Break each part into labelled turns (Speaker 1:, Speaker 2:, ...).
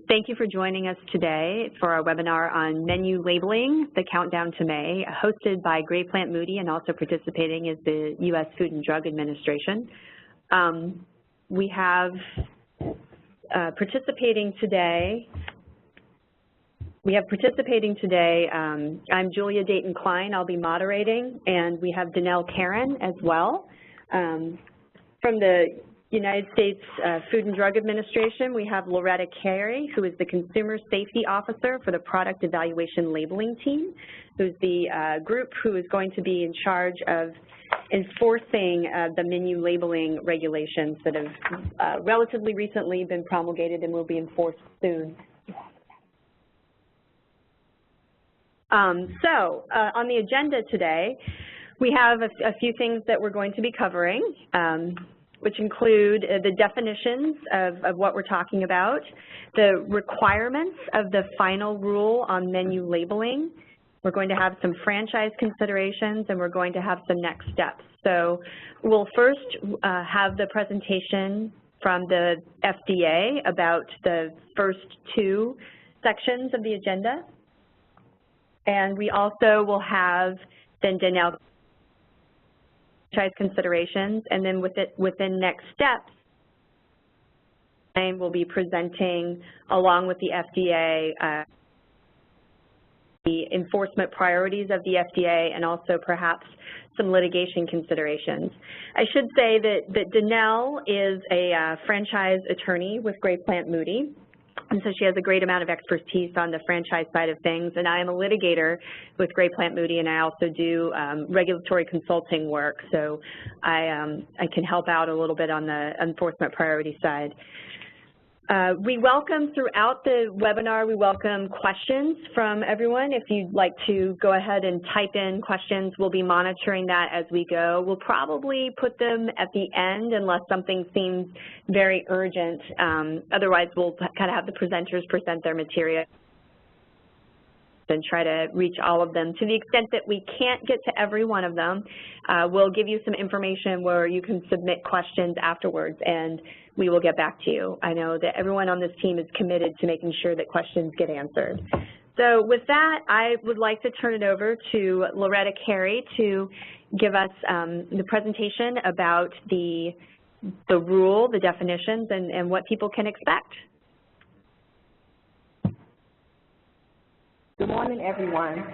Speaker 1: Thank you for joining us today for our webinar on menu labeling, the countdown to May, hosted by Great Plant Mooty, and also participating is the U.S. Food and Drug Administration. We have participating today, I'm Julia Dayton Klein, I'll be moderating, and we have Danell Caron as well. From the United States Food and Drug Administration, we have Loretta Carey, who is the Consumer Safety Officer for the Product Evaluation Labeling Team, who's the group who is going to be in charge of enforcing the menu labeling regulations that have relatively recently been promulgated and will be enforced soon. On the agenda today, we have a few things that we're going to be covering, which include the definitions of what we're talking about, the requirements of the final rule on menu labeling. We're going to have some franchise considerations, and we're going to have some next steps. So we'll first have the presentation from the FDA about the first two sections of the agenda. And we also will have then Danell considerations, and then within next steps, we'll be presenting along with the FDA the enforcement priorities of the FDA and also perhaps some litigation considerations. I should say that Danell is a franchise attorney with Great Plant Mooty, and so she has a great amount of expertise on the franchise side of things, and I am a litigator with Great Plant Mooty, and I also do regulatory consulting work, so I can help out a little bit on the enforcement priority side. We welcome throughout the webinar, we welcome questions from everyone. If you'd like to go ahead and type in questions, we'll be monitoring that as we go. We'll probably put them at the end unless something seems very urgent. Otherwise, we'll kind of have the presenters present their material and try to reach all of them. To the extent that we can't get to every one of them, we'll give you some information where you can submit questions afterwards, and we will get back to you. I know that everyone on this team is committed to making sure that questions get answered. So with that, I would like to turn it over to Loretta Carey to give us the presentation about the rule, the definitions, and what people can expect.
Speaker 2: Good morning, everyone.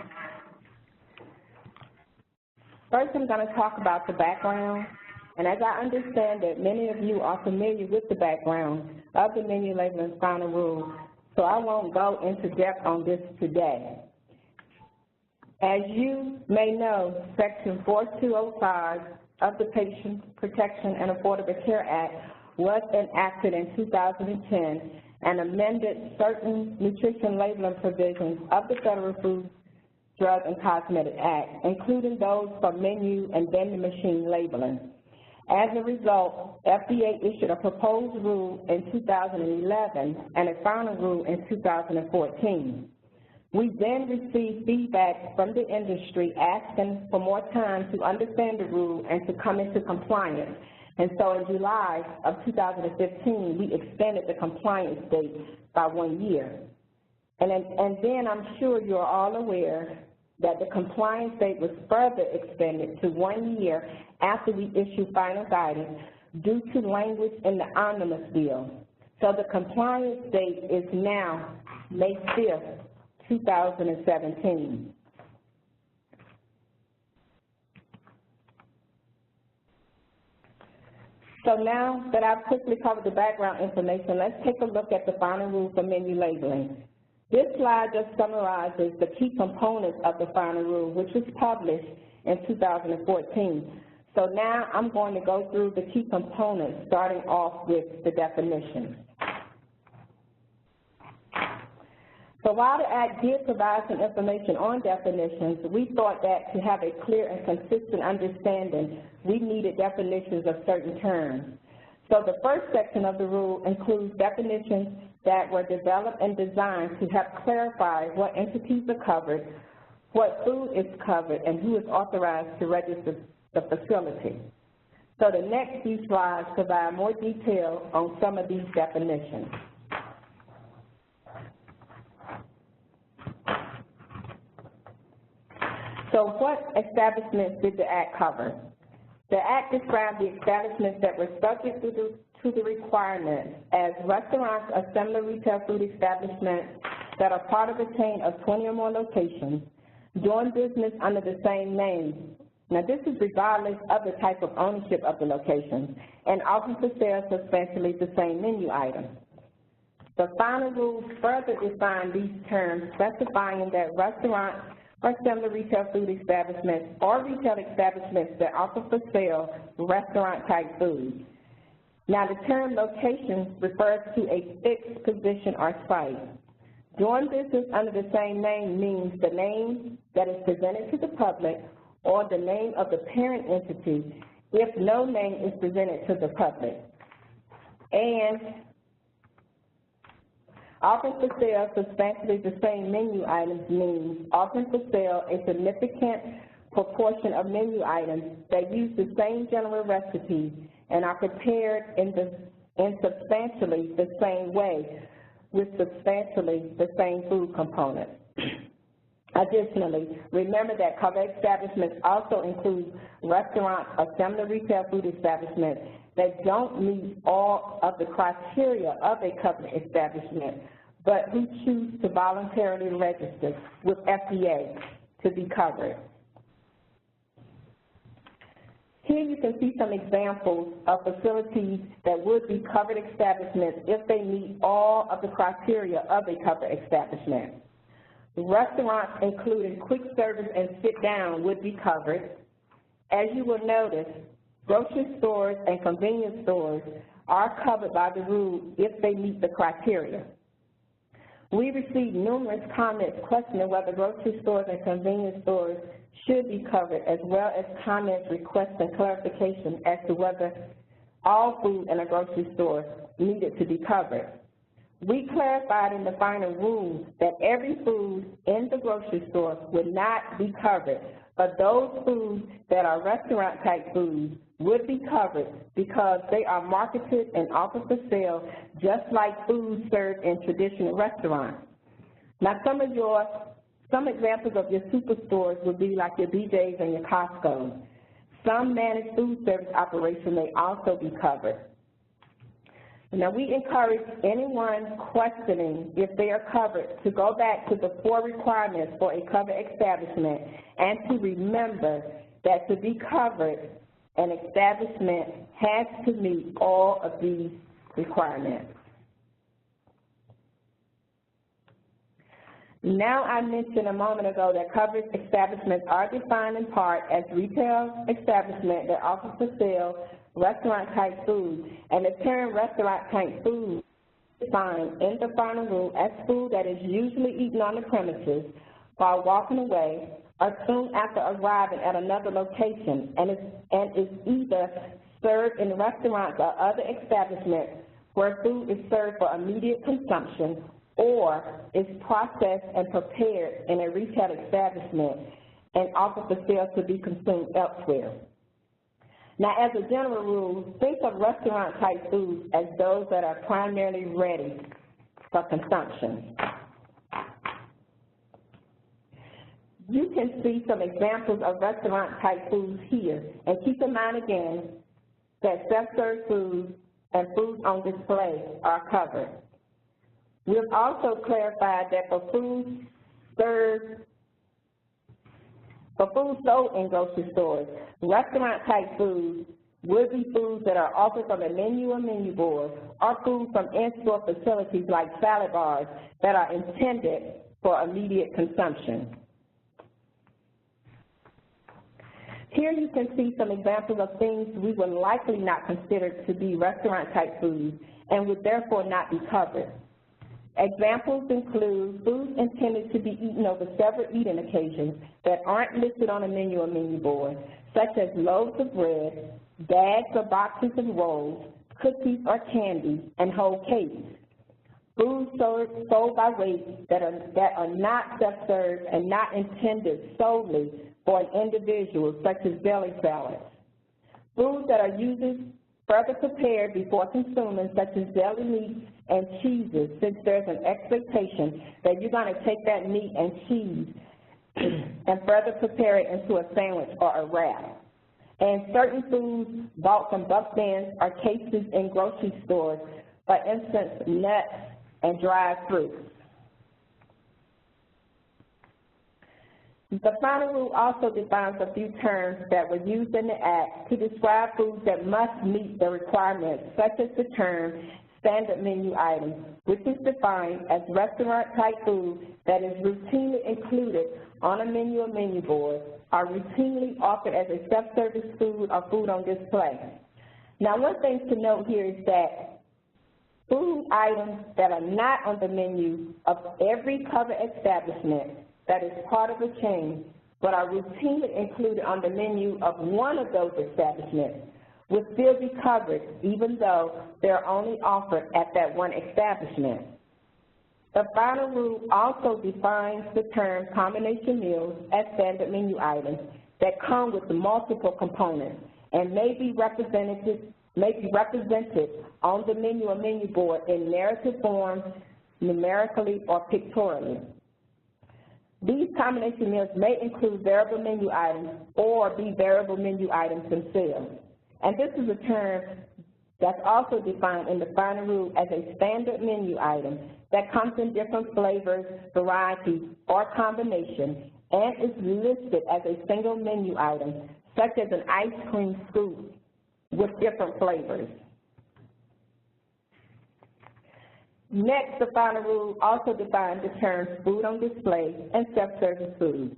Speaker 2: First, I'm going to talk about the background. And as I understand it, many of you are familiar with the background of the menu labeling final rule, so I won't go into depth on this today. As you may know, Section 4205 of the Patient Protection and Affordable Care Act was enacted in 2010 and amended certain nutrition labeling provisions of the Federal Food, Drug, and Cosmetic Act, including those for menu and vending machine labeling. As a result, FDA issued a proposed rule in 2011 and a final rule in 2014. We then received feedback from the industry asking for more time to understand the rule and to come into compliance. And so in July of 2015, we extended the compliance date by 1 year. And then I'm sure you're all aware that the compliance date was further extended to 1 year after we issued final guidance due to language in the omnibus bill. So the compliance date is now May 5th, 2017. So now that I've quickly covered the background information, let's take a look at the final rule for menu labeling. This slide just summarizes the key components of the final rule, which was published in 2014. So now I'm going to go through the key components, starting off with the definitions. So while the Act did provide some information on definitions, we thought that to have a clear and consistent understanding, we needed definitions of certain terms. So the first section of the rule includes definitions that were developed and designed to help clarify what entities are covered, what food is covered, and who is authorized to register the facility. So the next few slides provide more detail on some of these definitions. So what establishments did the Act cover? The Act described the establishments that were subject to the requirements as restaurants, assembly retail food establishments that are part of a chain of 20 or more locations, doing business under the same name. Now, this is regardless of the type of ownership of the locations, and often for sale substantially the same menu items. The final rules further define these terms, specifying that restaurants or assembly retail food establishments or retail establishments that offer for sale restaurant-type food. Now, the term location refers to a fixed position or site. Doing business under the same name means the name that is presented to the public or the name of the parent entity if no name is presented to the public. And often for sale, substantially the same menu items means often for sale a significant proportion of menu items that use the same general recipe and are prepared in substantially the same way with substantially the same food components. Additionally, remember that covered establishments also include restaurants, assembly retail food establishments that don't meet all of the criteria of a covered establishment, but who choose to voluntarily register with FDA to be covered. Here you can see some examples of facilities that would be covered establishments if they meet all of the criteria of a covered establishment. Restaurants, including quick service and sit-down, would be covered. As you will notice, grocery stores and convenience stores are covered by the rule if they meet the criteria. We received numerous comments questioning whether grocery stores and convenience stores should be covered, as well as comments requesting clarification as to whether all food in a grocery store needed to be covered. We clarified in the final rule that every food in the grocery store would not be covered, but those foods that are restaurant-type foods would be covered because they are marketed and offered for sale just like foods served in traditional restaurants. Now, some examples of your superstores would be like your BJ's and your Costco. Some managed food service operation may also be covered. Now, we encourage anyone questioning if they are covered to go back to the 4 requirements for a covered establishment and to remember that to be covered, an establishment has to meet all of these requirements. Now, I mentioned a moment ago that covered establishments are defined in part as retail establishment that offers for sale restaurant-type food, and the term restaurant-type food is defined in the final rule as food that is usually eaten on the premises while walking away or soon after arriving at another location and is either served in restaurants or other establishments where food is served for immediate consumption or is processed and prepared in a retail establishment and offered for sale to be consumed elsewhere. Now, as a general rule, think of restaurant-type foods as those that are primarily ready for consumption. You can see some examples of restaurant-type foods here, and keep in mind again that self-serve foods and foods on display are covered. We have also clarified that for food sold in grocery stores, restaurant-type foods would be foods that are offered from a menu or menu board, or food from in-store facilities like salad bars that are intended for immediate consumption. Here you can see some examples of things we would likely not consider to be restaurant-type foods and would therefore not be covered. Examples include foods intended to be eaten over several eating occasions that aren't listed on a menu or menu board, such as loaves of bread, bags or boxes of rolls, cookies or candy, and whole cakes. Foods sold by weight that are not self-served and not intended solely for an individual, such as deli salads. Foods that are usually further prepared before consuming, such as deli meats and cheeses, since there's an expectation that you're going to take that meat and cheese and further prepare it into a sandwich or a wrap. And certain foods bought from bulk bins or cases in grocery stores, for instance, nuts and dried fruits. The final rule also defines a few terms that were used in the Act to describe foods that must meet the requirements, such as the term standard menu items, which is defined as restaurant-type food that is routinely included on a menu or menu board, or routinely offered as a self-service food or food on display. Now, one thing to note here is that food items that are not on the menu of every covered establishment that is part of a chain, but are routinely included on the menu of one of those establishments, will still be covered even though they're only offered at that one establishment. The final rule also defines the term combination meals as standard menu items that come with multiple components and may be represented on the menu or menu board in narrative forms, numerically or pictorially. These combination meals may include variable menu items or be variable menu items themselves. And this is a term that's also defined in the final rule as a standard menu item that comes in different flavors, varieties, or combinations, and is listed as a single menu item, such as an ice cream scoop with different flavors. Next, the final rule also defines the terms food on display and self-service food.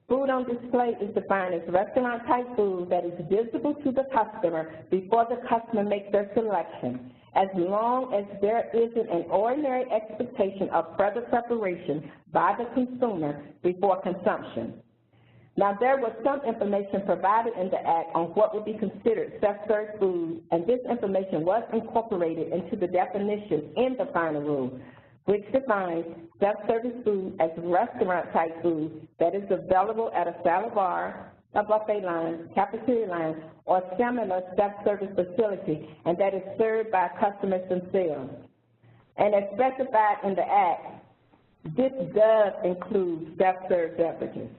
Speaker 2: Food on display is defined as restaurant-type food that is visible to the customer before the customer makes their selection, as long as there isn't an ordinary expectation of further preparation by the consumer before consumption. Now, there was some information provided in the Act on what would be considered self-serve food, and this information was incorporated into the definition in the final rule, which defines self-service food as restaurant-type food that is available at a salad bar, a buffet line, cafeteria line, or similar self-service facility, and that is served by customers themselves. And as specified in the Act, this does include self-serve beverages.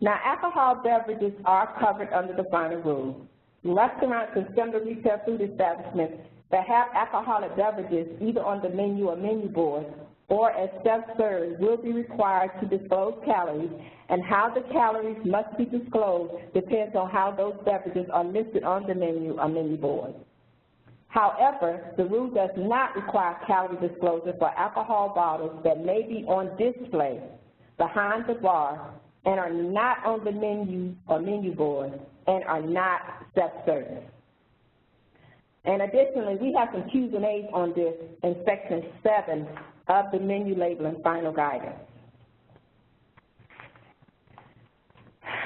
Speaker 2: Now, alcohol beverages are covered under the final rule. Restaurants and similar retail food establishments that have alcoholic beverages either on the menu or menu board or as self-serve will be required to disclose calories, and how the calories must be disclosed depends on how those beverages are listed on the menu or menu board. However, the rule does not require calorie disclosure for alcohol bottles that may be on display behind the bar and are not on the menu or menu board and are not self-service. And additionally, we have some Q's and A's on this in Section 7 of the menu labeling final guidance.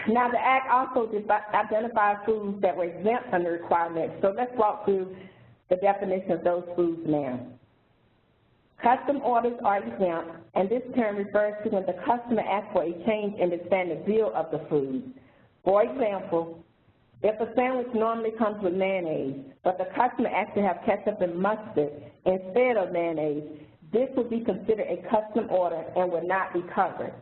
Speaker 2: Now, the Act also identifies foods that were exempt from the requirements, so let's walk through the definition of those foods now. Custom orders are exempt, and this term refers to when the customer asks for a change in the standard bill of the food. For example, if a sandwich normally comes with mayonnaise, but the customer asks to have ketchup and mustard instead of mayonnaise, this would be considered a custom order and would not be covered.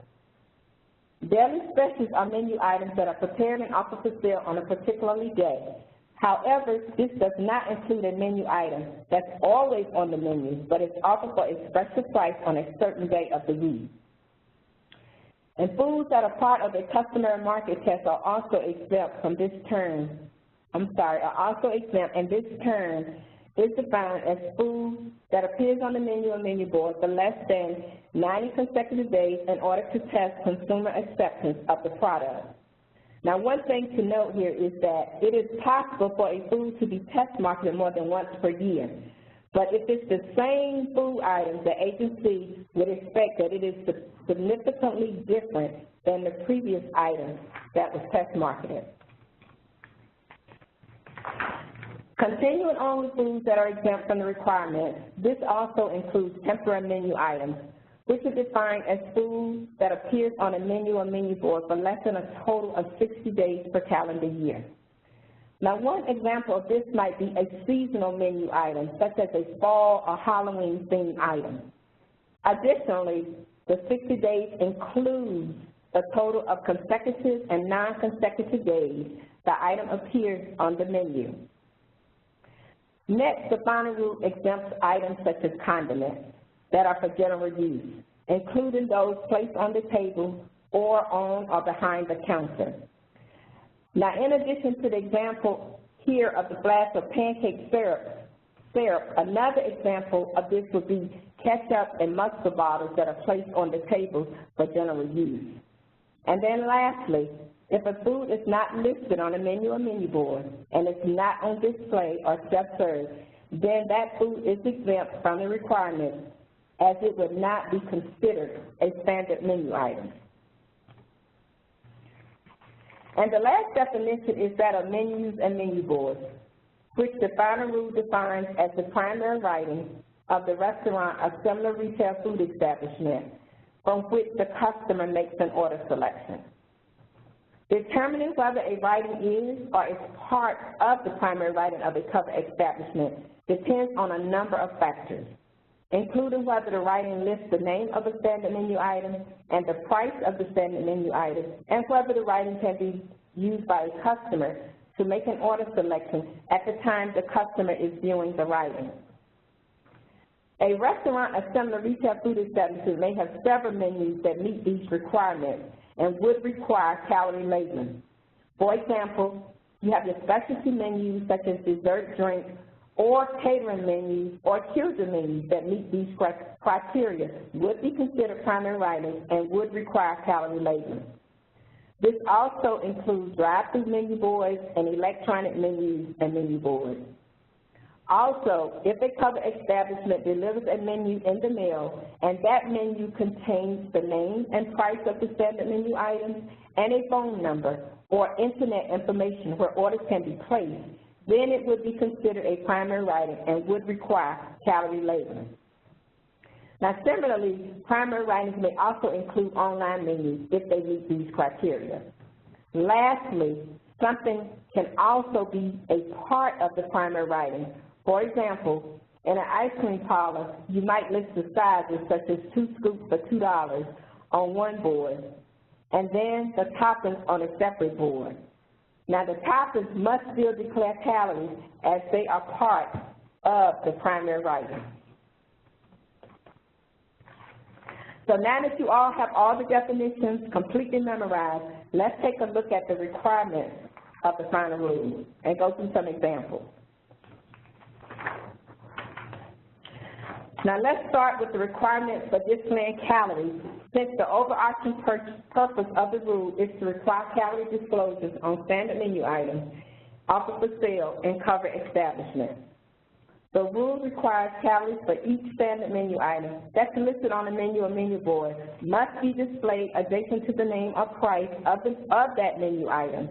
Speaker 2: Daily specials are menu items that are prepared and offered for sale on a particular day. However, this does not include a menu item that's always on the menu, but is offered for a special price on a certain day of the week. And foods that are part of a customary market test are also exempt from this term. Are also exempt, and this term is defined as food that appears on the menu or menu board for less than 90 consecutive days in order to test consumer acceptance of the product. Now, one thing to note here is that it is possible for a food to be test marketed more than once per year. But if it's the same food item, the agency would expect that it is significantly different than the previous item that was test marketed. Continuing on with foods that are exempt from the requirements, this also includes temporary menu items, which is defined as food that appears on a menu or menu board for less than a total of 60 days per calendar year. Now, one example of this might be a seasonal menu item, such as a fall or Halloween themed item. Additionally, the 60 days includes the total of consecutive and non-consecutive days the item appears on the menu. Next, the final rule exempts items such as condiments that are for general use, including those placed on the table or on or behind the counter. Now, in addition to the example here of the glass of pancake syrup, another example of this would be ketchup and mustard bottles that are placed on the table for general use. And then lastly, if a food is not listed on a menu or menu board and it's not on display or self-serve, then that food is exempt from the requirement as it would not be considered a standard menu item. And the last definition is that of menus and menu boards, which the final rule defines as the primary writing of the restaurant or similar retail food establishment from which the customer makes an order selection. Determining whether a writing is or is part of the primary writing of a covered establishment depends on a number of factors, including whether the writing lists the name of a standard menu item and the price of the standard menu item, and whether the writing can be used by a customer to make an order selection at the time the customer is viewing the writing. A restaurant or similar retail food establishment may have several menus that meet these requirements and would require calorie labeling. For example, you have your specialty menus such as dessert, drinks, or catering menus or children menus that meet these criteria would be considered primary writing and would require calorie labeling. This also includes drive-through menu boards and electronic menus and menu boards. Also, if a covered establishment delivers a menu in the mail and that menu contains the name and price of the standard menu items and a phone number or internet information where orders can be placed, then it would be considered a primary writing and would require calorie labeling. Now, similarly, primary writings may also include online menus if they meet these criteria. Lastly, something can also be a part of the primary writing. For example, in an ice cream parlor, you might list the sizes such as 2 scoops for $2 on one board, and then the toppings on a separate board. Now, the toppings must still declare calories as they are part of the primary writing. So now that you all have all the definitions completely memorized, let's take a look at the requirements of the final rule and go through some examples. Now let's start with the requirements for displaying calories, since the overarching purpose of the rule is to require calorie disclosures on standard menu items offered for sale in covered establishments. The rule requires calories for each standard menu item that's listed on the menu or menu board must be displayed adjacent to the name or price of that menu item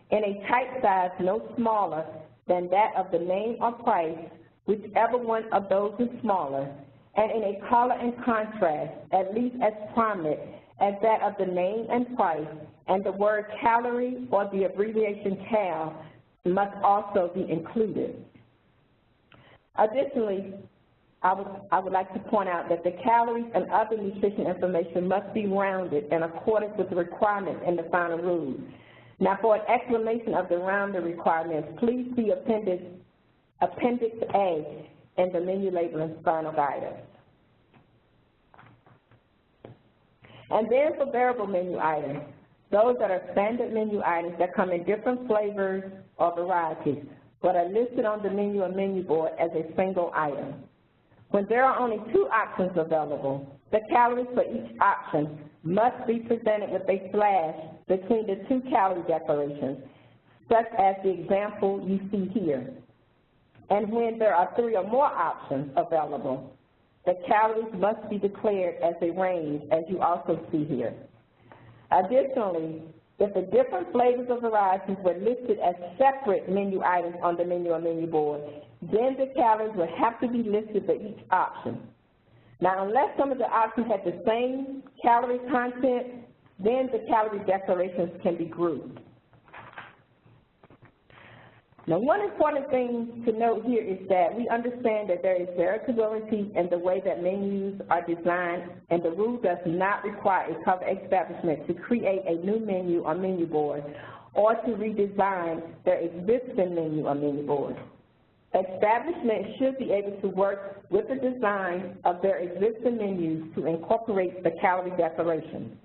Speaker 2: in a type size no smaller than that of the name or price, whichever one of those is smaller, and in a color and contrast at least as prominent as that of the name and price, and the word calorie or the abbreviation cal must also be included. Additionally, I would like to point out that the calories and other nutrition information must be rounded in accordance with the requirements in the final rule. Now, for an explanation of the rounded requirements, please see Appendix A in the menu labeling final guidance. And then for variable menu items, those that are standard menu items that come in different flavors or varieties, but are listed on the menu or menu board as a single item. When there are only 2 options available, the calories for each option must be presented with a slash between the 2 calorie declarations, such as the example you see here. And when there are 3 or more options available, the calories must be declared as a range, as you also see here. Additionally, if the different flavors or varieties were listed as separate menu items on the menu or menu board, then the calories would have to be listed for each option. Now, unless some of the options had the same calorie content, then the calorie declarations can be grouped. Now, one important thing to note here is that we understand that there is variability in the way that menus are designed, and the rule does not require a cover establishment to create a new menu or menu board or to redesign their existing menu or menu board. Establishments should be able to work with the design of their existing menus to incorporate the calorie declarations.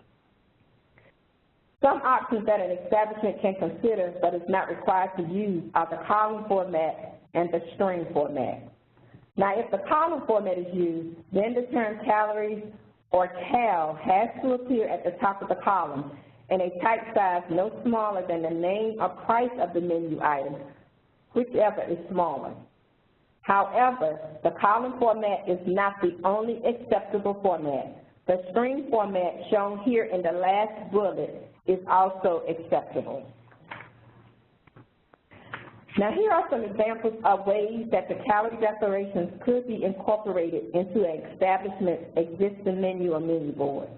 Speaker 2: Some options that an establishment can consider but is not required to use are the column format and the string format. Now, if the column format is used, then the term calories or cal has to appear at the top of the column in a type size no smaller than the name or price of the menu item, whichever is smaller. However, the column format is not the only acceptable format. The string format shown here in the last bullet is also acceptable. Now, here are some examples of ways that the calorie declarations could be incorporated into an establishment's existing menu or menu board.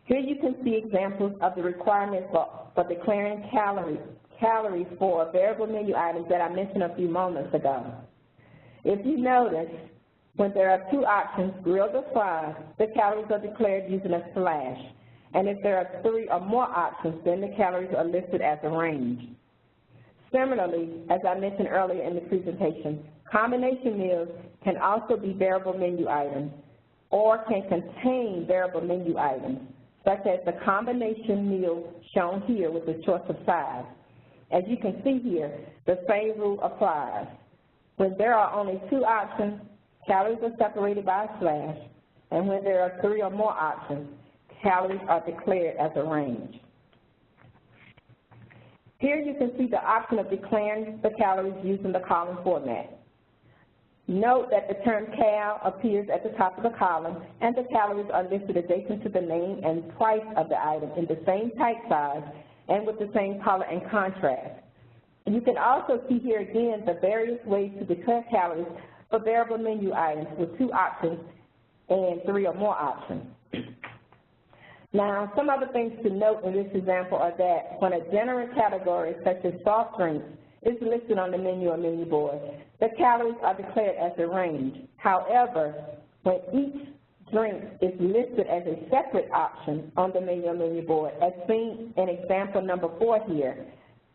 Speaker 2: Here you can see examples of the requirements for declaring calories for variable menu items that I mentioned a few moments ago. If you notice, when there are two options, grilled or fried, the calories are declared using a slash. And if there are three or more options, then the calories are listed as a range. Similarly, as I mentioned earlier in the presentation, combination meals can also be variable menu items or can contain variable menu items, such as the combination meal shown here with the choice of size. As you can see here, the same rule applies. When there are only two options, calories are separated by a slash, and when there are three or more options, calories are declared as a range. Here you can see the option of declaring the calories using the column format. Note that the term cal appears at the top of the column, and the calories are listed adjacent to the name and price of the item in the same type size and with the same color and contrast. You can also see here again the various ways to declare calories for variable menu items with two options and three or more options. Now, some other things to note in this example are that when a general category such as soft drinks is listed on the menu or menu board, the calories are declared as a range. However, when each drink is listed as a separate option on the menu or menu board, as seen in example number 4 here,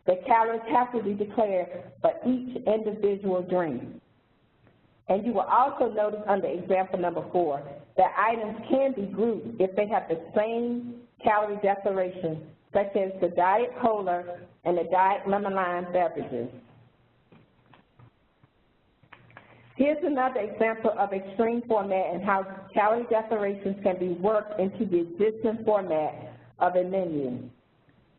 Speaker 2: the calories have to be declared for each individual drink. And you will also notice under example number 4 that items can be grouped if they have the same calorie declaration, such as the Diet Cola and the Diet Lemon Lime beverages. Here's another example of a string format and how calorie declarations can be worked into the existing format of a menu.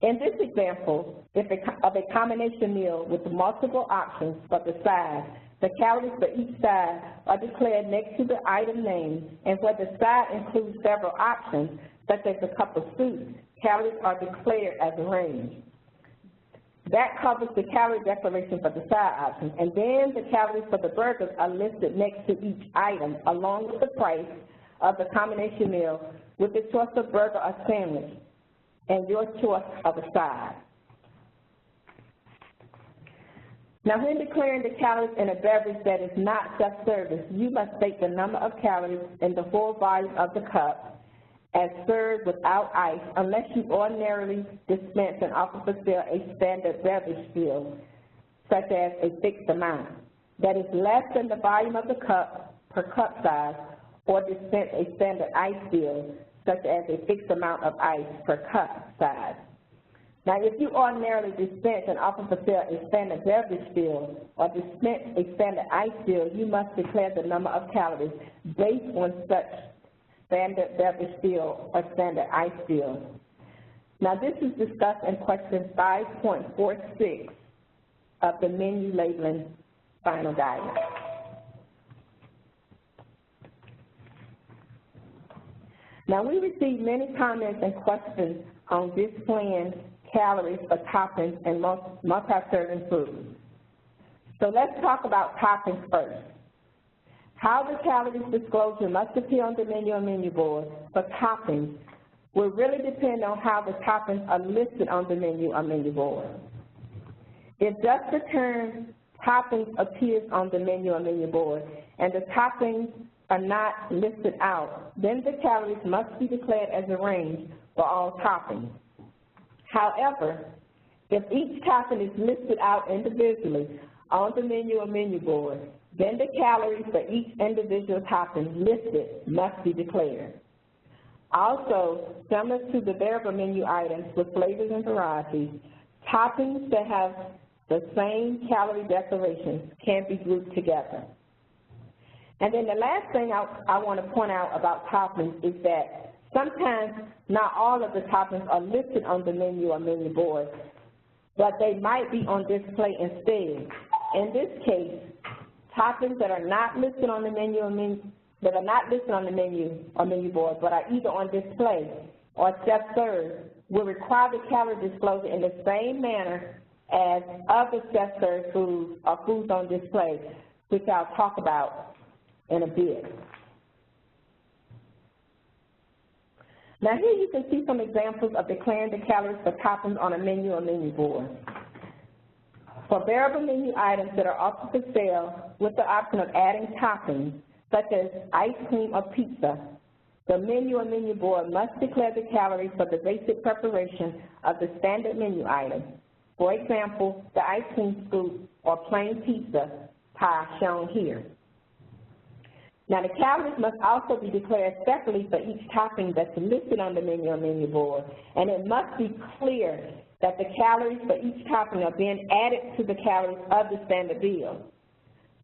Speaker 2: In this example, of a combination meal with multiple options for the side, the calories for each side are declared next to the item name, and where the side includes several options, such as a cup of soup, calories are declared as a range. That covers the calorie declaration for the side options, and then the calories for the burgers are listed next to each item, along with the price of the combination meal with the choice of burger or sandwich, and your choice of a side. Now, when declaring the calories in a beverage that is not self-service, you must state the number of calories in the full volume of the cup as served without ice, unless you ordinarily dispense and offer for sale a standard beverage fill, such as a fixed amount that is less than the volume of the cup per cup size, or dispense a standard ice fill, such as a fixed amount of ice per cup size. Now, if you ordinarily dispense and offer for sale a standard beverage fill or dispense a standard ice fill, you must declare the number of calories based on such standard beverage fill or standard ice fill. Now, this is discussed in question 5.46 of the menu labeling final guidance. Now, we received many comments and questions on this plan's calories for toppings and multi-serving foods. So let's talk about toppings first. How the calories disclosure must appear on the menu or menu board for toppings will really depend on how the toppings are listed on the menu or menu board. If just the term toppings appears on the menu or menu board and the toppings are not listed out, then the calories must be declared as a range for all toppings. However, if each topping is listed out individually on the menu or menu board, then the calories for each individual topping listed must be declared. Also, similar to the variable menu items with flavors and varieties, toppings that have the same calorie declarations can be grouped together. And then the last thing I want to point out about toppings is that sometimes not all of the toppings are listed on the menu or menu board, but they might be on display instead. In this case, toppings that are not listed on the menu or menu board, but are either on display or self-serve, will require the calorie disclosure in the same manner as other self-serve foods or foods on display, which I'll talk about in a bit. Now here you can see some examples of declaring the calories for toppings on a menu or menu board. For variable menu items that are offered for sale with the option of adding toppings, such as ice cream or pizza, the menu or menu board must declare the calories for the basic preparation of the standard menu item. For example, the ice cream scoop or plain pizza pie shown here. Now the calories must also be declared separately for each topping that's listed on the menu or menu board, and it must be clear that the calories for each topping are being added to the calories of the standard bill.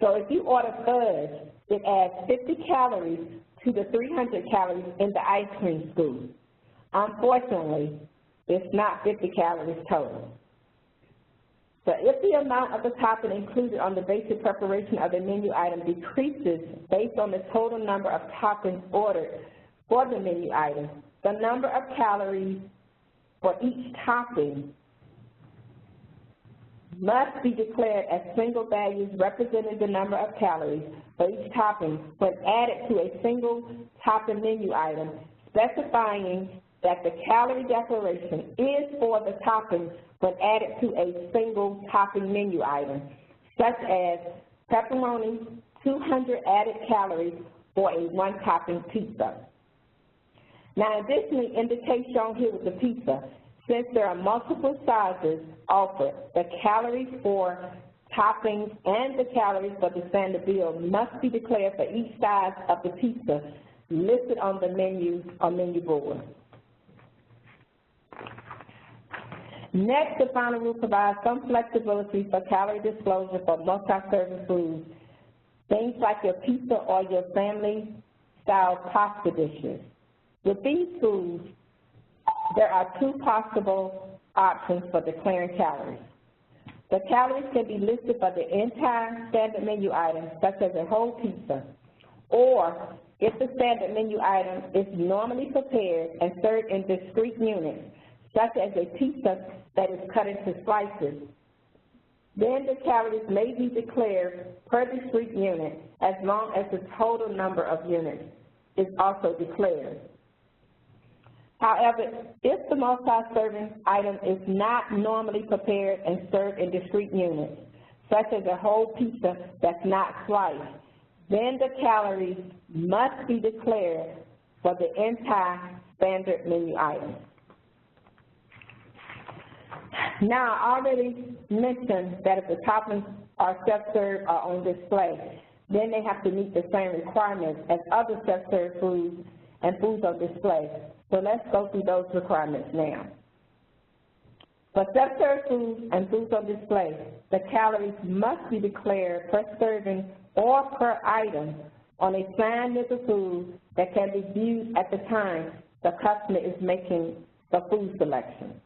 Speaker 2: So if you order fudge, it adds 50 calories to the 300 calories in the ice cream scoop. Unfortunately, it's not 50 calories total. So if the amount of the topping included on the basic preparation of the menu item decreases based on the total number of toppings ordered for the menu item, the number of calories for each topping must be declared as single values representing the number of calories for each topping when added to a single topping menu item, specifying that the calorie declaration is for the topping when added to a single topping menu item, such as pepperoni, 200 added calories for a one-topping pizza. Now additionally, in the case shown here with the pizza, since there are multiple sizes offered, the calories for toppings and the calories for the standard bill must be declared for each size of the pizza listed on the menu or menu board. Next, the final rule provides some flexibility for calorie disclosure for multi-serving foods, things like your pizza or your family-style pasta dishes. With these foods, there are two possible options for declaring calories. The calories can be listed for the entire standard menu item, such as a whole pizza, or if the standard menu item is normally prepared and served in discrete units, such as a pizza that is cut into slices, then the calories may be declared per discrete unit as long as the total number of units is also declared. However, if the multi-serving item is not normally prepared and served in discrete units, such as a whole pizza that's not sliced, then the calories must be declared for the entire standard menu item. Now, I already mentioned that if the toppings are self-serve or on display, then they have to meet the same requirements as other self-serve foods and foods on display. So let's go through those requirements now. For self-serve foods and foods on display, the calories must be declared per serving or per item on a sign near the food that can be viewed at the time the customer is making the food selection.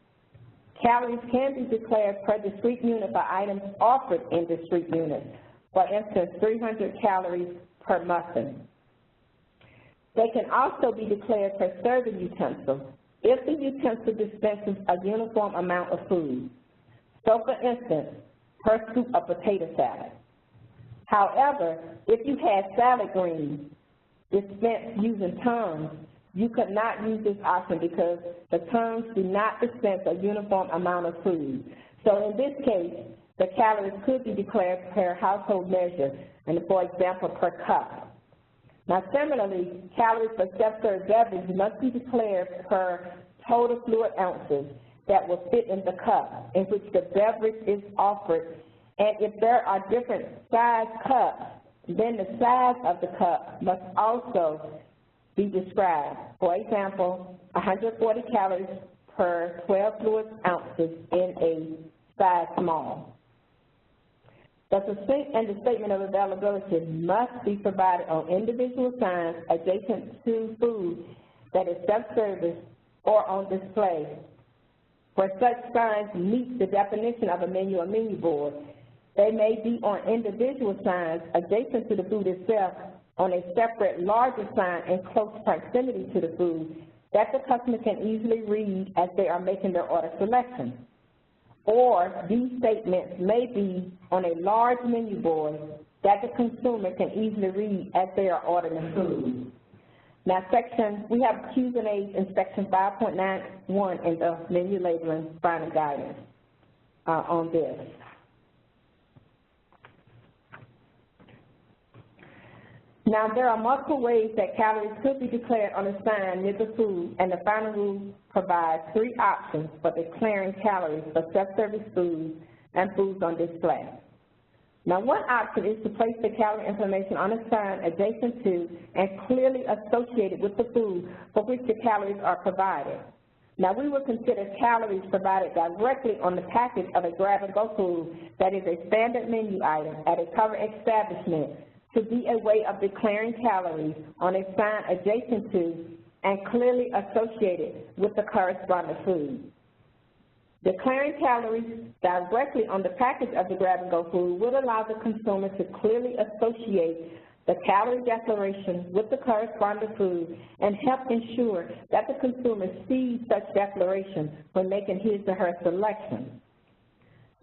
Speaker 2: Calories can be declared per discrete unit for items offered in discrete units. For instance, 300 calories per muffin. They can also be declared per serving utensil if the utensil dispenses a uniform amount of food. So for instance, per scoop of potato salad. However, if you had salad greens dispensed using tongs, you could not use this option because the tongs do not dispense a uniform amount of food. So in this case, the calories could be declared per household measure, and for example, per cup. Now similarly, calories for self-serve beverages must be declared per total fluid ounces that will fit in the cup in which the beverage is offered. And if there are different size cups, then the size of the cup must also be described. For example, 140 calories per 12 fluid ounces in a size small. The statement of availability must be provided on individual signs adjacent to food that is self-service or on display. Where such signs meet the definition of a menu or menu board, they may be on individual signs adjacent to the food itself on a separate larger sign in close proximity to the food that the customer can easily read as they are making their order selection. Or these statements may be on a large menu board that the consumer can easily read as they are ordering the food. Now we have Q's and A's in section 5.91 in the menu labeling final guidance on this. Now, there are multiple ways that calories could be declared on a sign near the food, and the final rule provides 3 options for declaring calories for self-service foods and foods on display. Now, one option is to place the calorie information on a sign adjacent to and clearly associated with the food for which the calories are provided. Now, we will consider calories provided directly on the package of a grab-and-go food that is a standard menu item at a covered establishment to be a way of declaring calories on a sign adjacent to and clearly associated with the corresponding food. Declaring calories directly on the package of the grab-and-go food would allow the consumer to clearly associate the calorie declaration with the corresponding food and help ensure that the consumer sees such declaration when making his or her selection.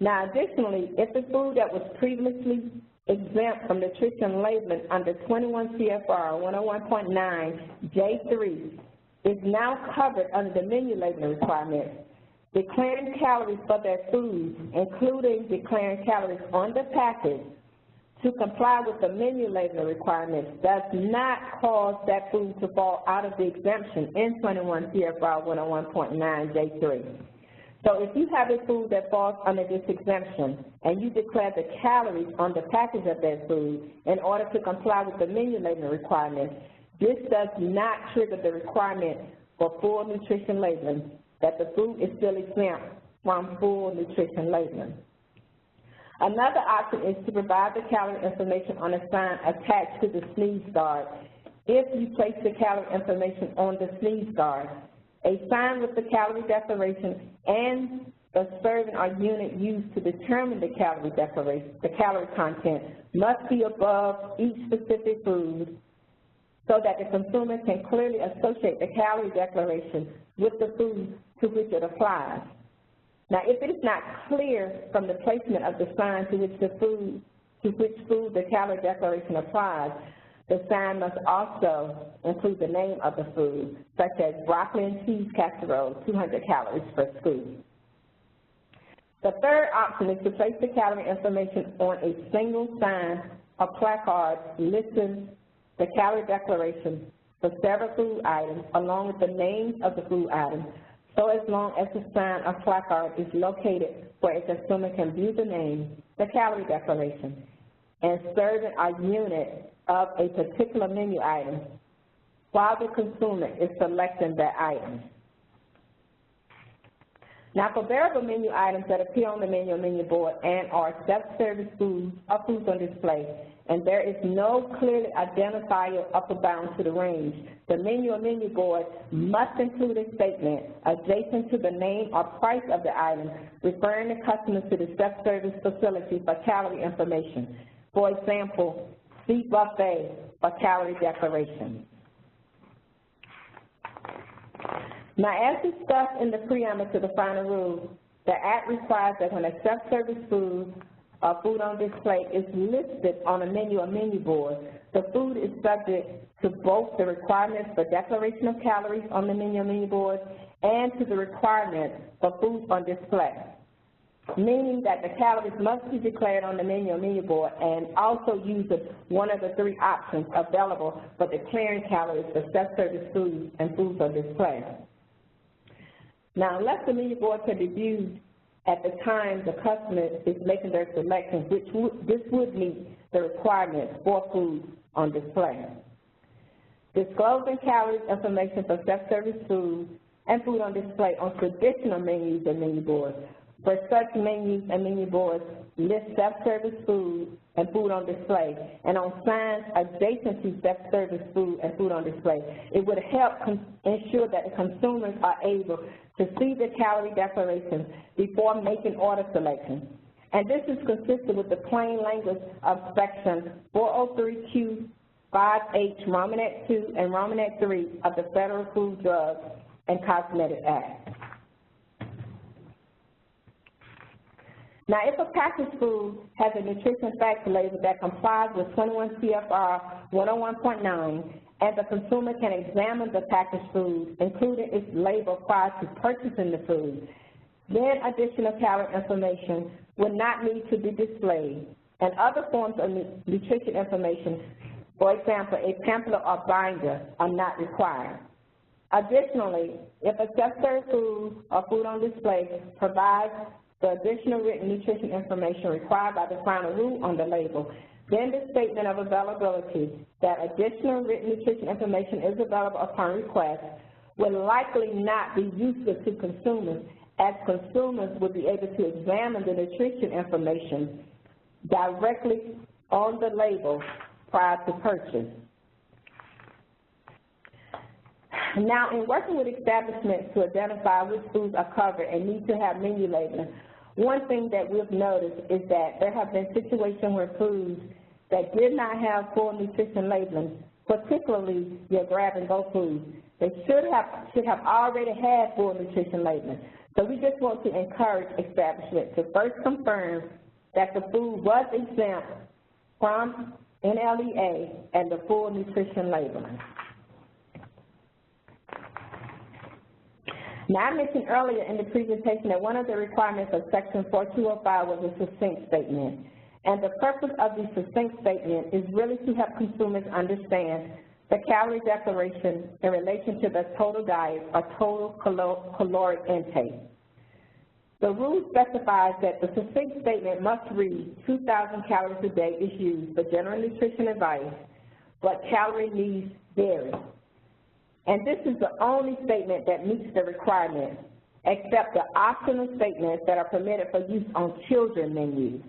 Speaker 2: Now, additionally, if the food that was previously exempt from nutrition labeling under 21 CFR 101.9 J3 is now covered under the menu labeling requirements, declaring calories for their food, including declaring calories on the package to comply with the menu labeling requirements, does not cause that food to fall out of the exemption in 21 CFR 101.9 J3. So if you have a food that falls under this exemption and you declare the calories on the package of that food in order to comply with the menu labeling requirements, this does not trigger the requirement for full nutrition labeling, that the food is still exempt from full nutrition labeling. Another option is to provide the calorie information on a sign attached to the sneeze guard. If you place the calorie information on the sneeze guard, a sign with the calorie declaration and the serving or unit used to determine the calorie declaration, the calorie content, must be above each specific food so that the consumer can clearly associate the calorie declaration with the food to which it applies. Now, if it is not clear from the placement of the sign to which food the calorie declaration applies, the sign must also include the name of the food, such as broccoli and cheese casserole, 200 calories per scoop. The third option is to place the calorie information on a single sign or placard listing the calorie declaration for several food items along with the names of the food items, so as long as the sign or placard is located where a consumer can view the name, the calorie declaration, and serving a unit of a particular menu item while the consumer is selecting that item. Now, for variable menu items that appear on the menu or menu board and are self-service foods or foods on display, and there is no clearly identifiable upper bound to the range, the menu or menu board must include a statement adjacent to the name or price of the item referring the customer to the self-service facility for calorie information. For example, see buffet for calorie declaration. Now, as discussed in the preamble to the final rule, the Act requires that when a self-service food or food on display is listed on a menu or menu board, the food is subject to both the requirements for declaration of calories on the menu or menu board and to the requirement for food on display. meaning that the calories must be declared on the menu or menu board, and also use one of the three options available for declaring calories for self-service foods and foods on display. Now, unless the menu board can be viewed at the time the customer is making their selections, this would meet the requirements for foods on display. Disclosing calories information for self-service foods and food on display on traditional menus and menu boards. For such menus and menu boards, list self-service food and food on display, and on signs adjacent to self-service food and food on display. It would help ensure that the consumers are able to see the calorie declarations before making order selections. And this is consistent with the plain language of Section 403Q 5H Romanet 2 and Romanet 3 of the Federal Food, Drug, and Cosmetic Act. Now, if a packaged food has a nutrition facts label that complies with 21 CFR 101.9, and the consumer can examine the packaged food, including its label prior to purchasing the food, then additional calorie information will not need to be displayed, and other forms of nutrition information, for example, a pamphlet or binder, are not required. Additionally, if a self-serve food or food on display provides the additional written nutrition information required by the final rule on the label, then the statement of availability that additional written nutrition information is available upon request will likely not be useful to consumers, as consumers will be able to examine the nutrition information directly on the label prior to purchase. Now, in working with establishments to identify which foods are covered and need to have menu labeling, one thing that we've noticed is that there have been situations where foods that did not have full nutrition labeling, particularly your grab-and-go foods, they should have already had full nutrition labeling. So we just want to encourage establishments to first confirm that the food was exempt from NLEA and the full nutrition labeling. Now, I mentioned earlier in the presentation that one of the requirements of Section 4205 was a succinct statement. And the purpose of the succinct statement is really to help consumers understand the calorie declaration in relation to the total diet or total caloric intake. The rule specifies that the succinct statement must read 2,000 calories a day is used for general nutrition advice, but calorie needs vary. And this is the only statement that meets the requirements, except the optional statements that are permitted for use on children menus.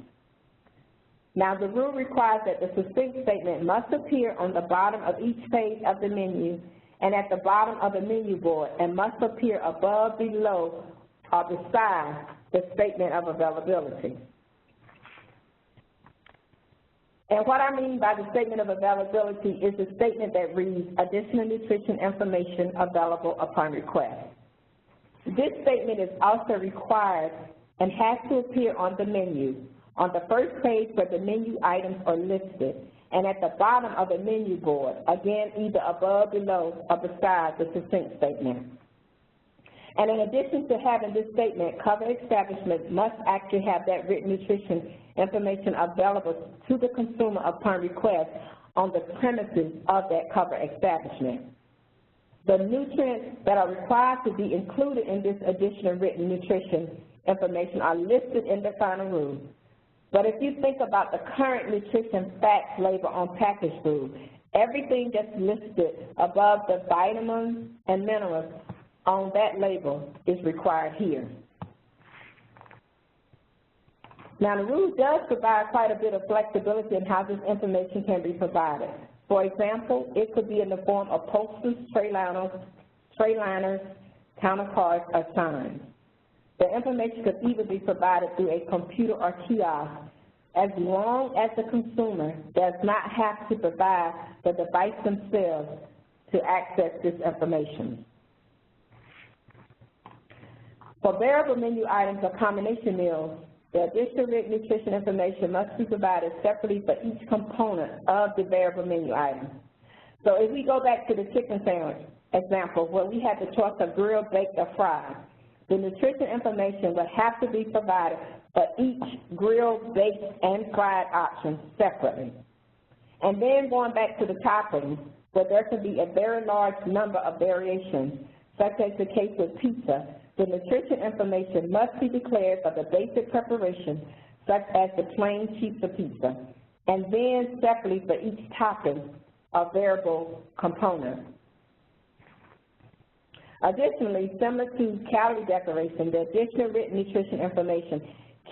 Speaker 2: Now, the rule requires that the succinct statement must appear on the bottom of each page of the menu and at the bottom of the menu board, and must appear above, below, or beside the statement of availability. And what I mean by the statement of availability is a statement that reads additional nutrition information available upon request. This statement is also required and has to appear on the menu, on the first page where the menu items are listed, and at the bottom of the menu board, again, either above, below, or beside the succinct statement. And in addition to having this statement, covered establishments must actually have that written nutrition information available to the consumer upon request on the premises of that covered establishment. The nutrients that are required to be included in this additional written nutrition information are listed in the final rule. But if you think about the current nutrition facts label on packaged food, everything that's listed above the vitamins and minerals on that label is required here. Now, the rule does provide quite a bit of flexibility in how this information can be provided. For example, it could be in the form of posters, tray liners, counter cards, or signs. The information could either be provided through a computer or kiosk, as long as the consumer does not have to provide the device themselves to access this information. For variable menu items or combination meals, the additional written nutrition information must be provided separately for each component of the variable menu item. So if we go back to the chicken sandwich example, where we had the choice of grilled, baked, or fried, the nutrition information would have to be provided for each grilled, baked, and fried option separately. And then going back to the toppings, where there can be a very large number of variations, such as the case with pizza, the nutrition information must be declared for the basic preparation, such as the plain pizza pizza, and then separately for each topping of variable components. Additionally, similar to calorie declaration, the additional written nutrition information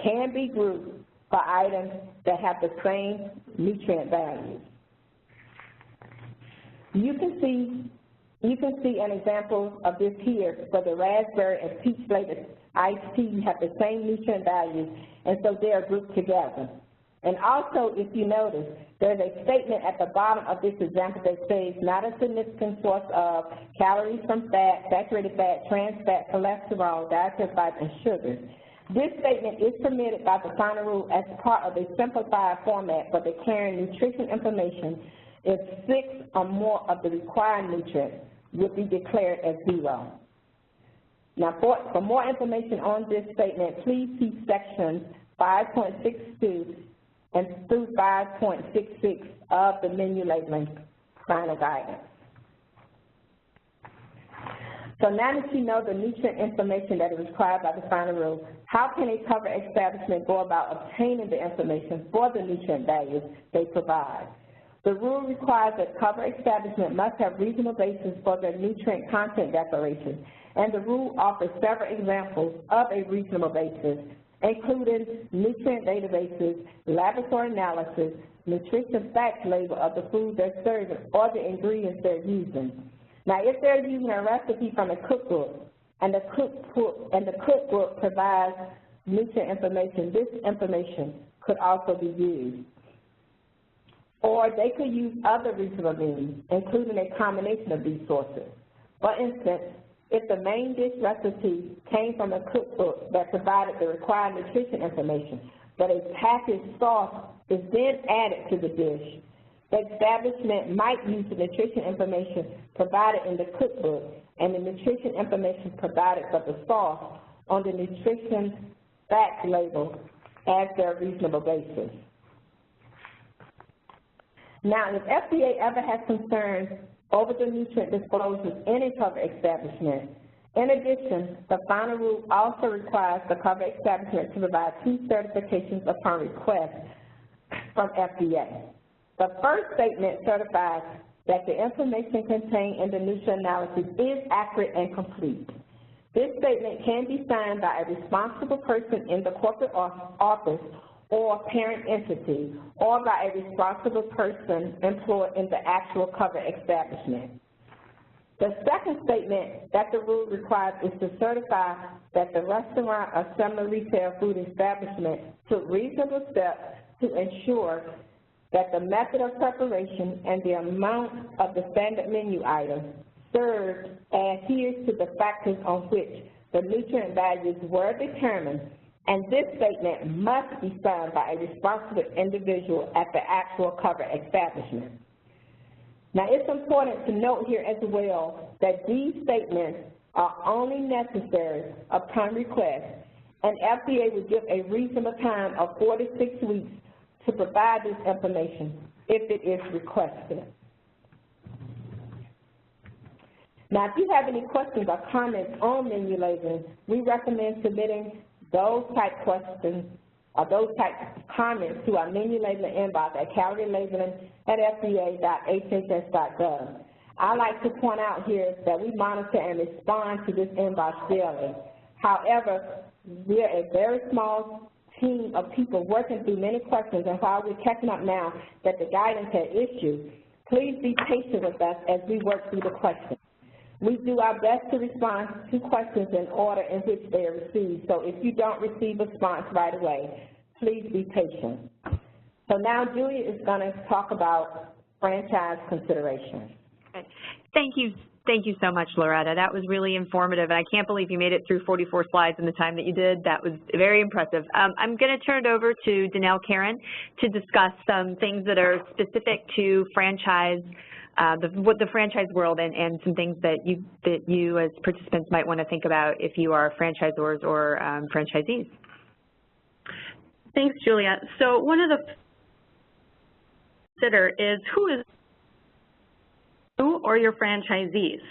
Speaker 2: can be grouped for items that have the same nutrient values. You can see an example of this here for the raspberry and peach flavored iced tea have the same nutrient values, and so they are grouped together. And also, if you notice, there's a statement at the bottom of this example that says not a significant source of calories from fat, saturated fat, trans fat, cholesterol, dietary fiber, and sugars. This statement is permitted by the final rule as part of a simplified format for declaring nutrition information if 6 or more of the required nutrients would be declared as 0. Now, for more information on this statement, please see sections 5.62 and through 5.66 of the menu labeling final guidance. So now that you know the nutrient information that is required by the final rule, how can a cover establishment go about obtaining the information for the nutrient values they provide? The rule requires that cover establishment must have reasonable basis for their nutrient content declaration, and the rule offers several examples of a reasonable basis, including nutrient databases, laboratory analysis, nutrition fact label of the food they're serving or the ingredients they're using. Now, if they're using a recipe from a cookbook and the cookbook provides nutrient information, this information could also be used. Or they could use other reasonable means, including a combination of these sources. For instance, if the main dish recipe came from a cookbook that provided the required nutrition information, but a packaged sauce is then added to the dish, the establishment might use the nutrition information provided in the cookbook and the nutrition information provided for the sauce on the nutrition fact label as their reasonable basis. Now, if FDA ever has concerns over the nutrient disclosures in a cover establishment, in addition, the final rule also requires the cover establishment to provide 2 certifications upon request from FDA. The first statement certifies that the information contained in the nutrient analysis is accurate and complete. This statement can be signed by a responsible person in the corporate office or parent entity, or by a responsible person employed in the actual cover establishment. The second statement that the rule requires is to certify that the restaurant or similar retail food establishment took reasonable steps to ensure that the method of preparation and the amount of the standard menu items served adheres to the factors on which the nutrient values were determined, and this statement must be signed by a responsible individual at the actual cover establishment. Now, it's important to note here as well that these statements are only necessary upon request, and FDA will give a reasonable time of 4 to 6 weeks to provide this information if it is requested. Now, if you have any questions or comments on menu labeling, we recommend submitting those type questions or those type comments to our menu labeling inbox at calorielabeling@fda.hhs.gov. I like to point out here that we monitor and respond to this inbox daily. However, we are a very small team of people working through many questions, and while we're catching up now that the guidance had issued, please be patient with us as we work through the questions. We do our best to respond to questions in order in which they are received, so if you don't receive a response right away, please be patient. So now Julia is going to talk about franchise considerations.
Speaker 1: Thank you so much, Loretta. That was really informative, and I can't believe you made it through 44 slides in the time that you did. That was very impressive. I'm going to turn it over to Danell Caron to discuss some things that are specific to franchise, the franchise world, and some things that you as participants might want to think about if you are franchisors or franchisees. Thanks, Juliet. So one of the consider is who is you or your franchisees.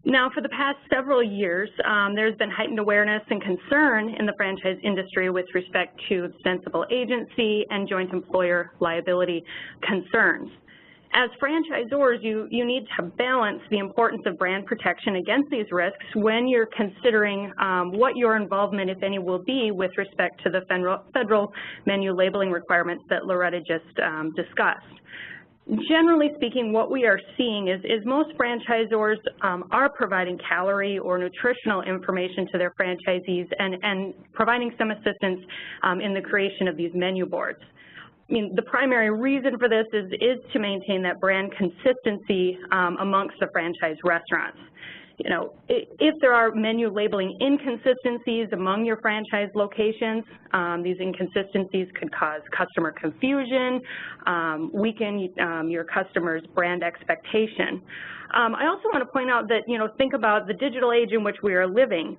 Speaker 1: Now, for the past several years, there's been heightened awareness and concern in the franchise industry with respect to ostensible agency and joint employer liability concerns. As franchisors, you need to balance the importance of brand protection against these risks when you're considering what your involvement, if any, will be with respect to the federal menu labeling requirements that Loretta just discussed. Generally speaking, what we are seeing is most franchisors are providing calorie or nutritional information to their franchisees and providing some assistance in the creation of these menu boards. I mean, the primary reason for this is to maintain that brand consistency amongst the franchise restaurants. You know, if there are menu labeling inconsistencies among your franchise locations, these inconsistencies could cause customer confusion, weaken your customers' brand expectation. I also want to point out that, you know, think about the digital age in which we are living.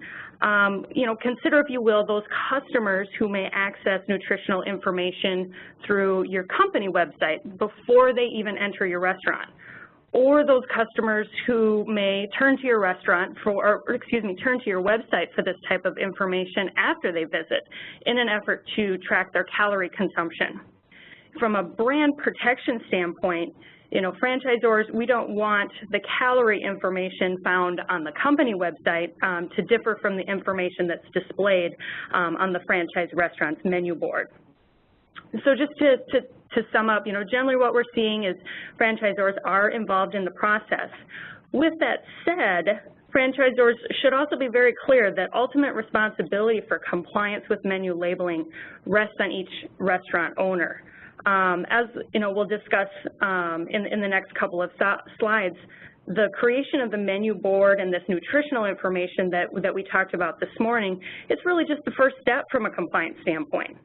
Speaker 1: You know, consider, if you will, those customers who may access nutritional information through your company website before they even enter your restaurant, or those customers who may turn to your restaurant turn to your website for this type of information after they visit in an effort to track their calorie consumption. From a brand protection standpoint, you know, franchisors, we don't want the calorie information found on the company website to differ from the information that's displayed on the franchise restaurant's menu board. So just to sum up, you know, generally what we're seeing is franchisors are involved in the process. With that said, franchisors should also be very clear that ultimate responsibility for compliance with menu labeling rests on each restaurant owner. As you know, we'll discuss in the next couple of slides, the creation of the menu board and this nutritional information that we talked about this morning, it's really just the first step from a compliance standpoint.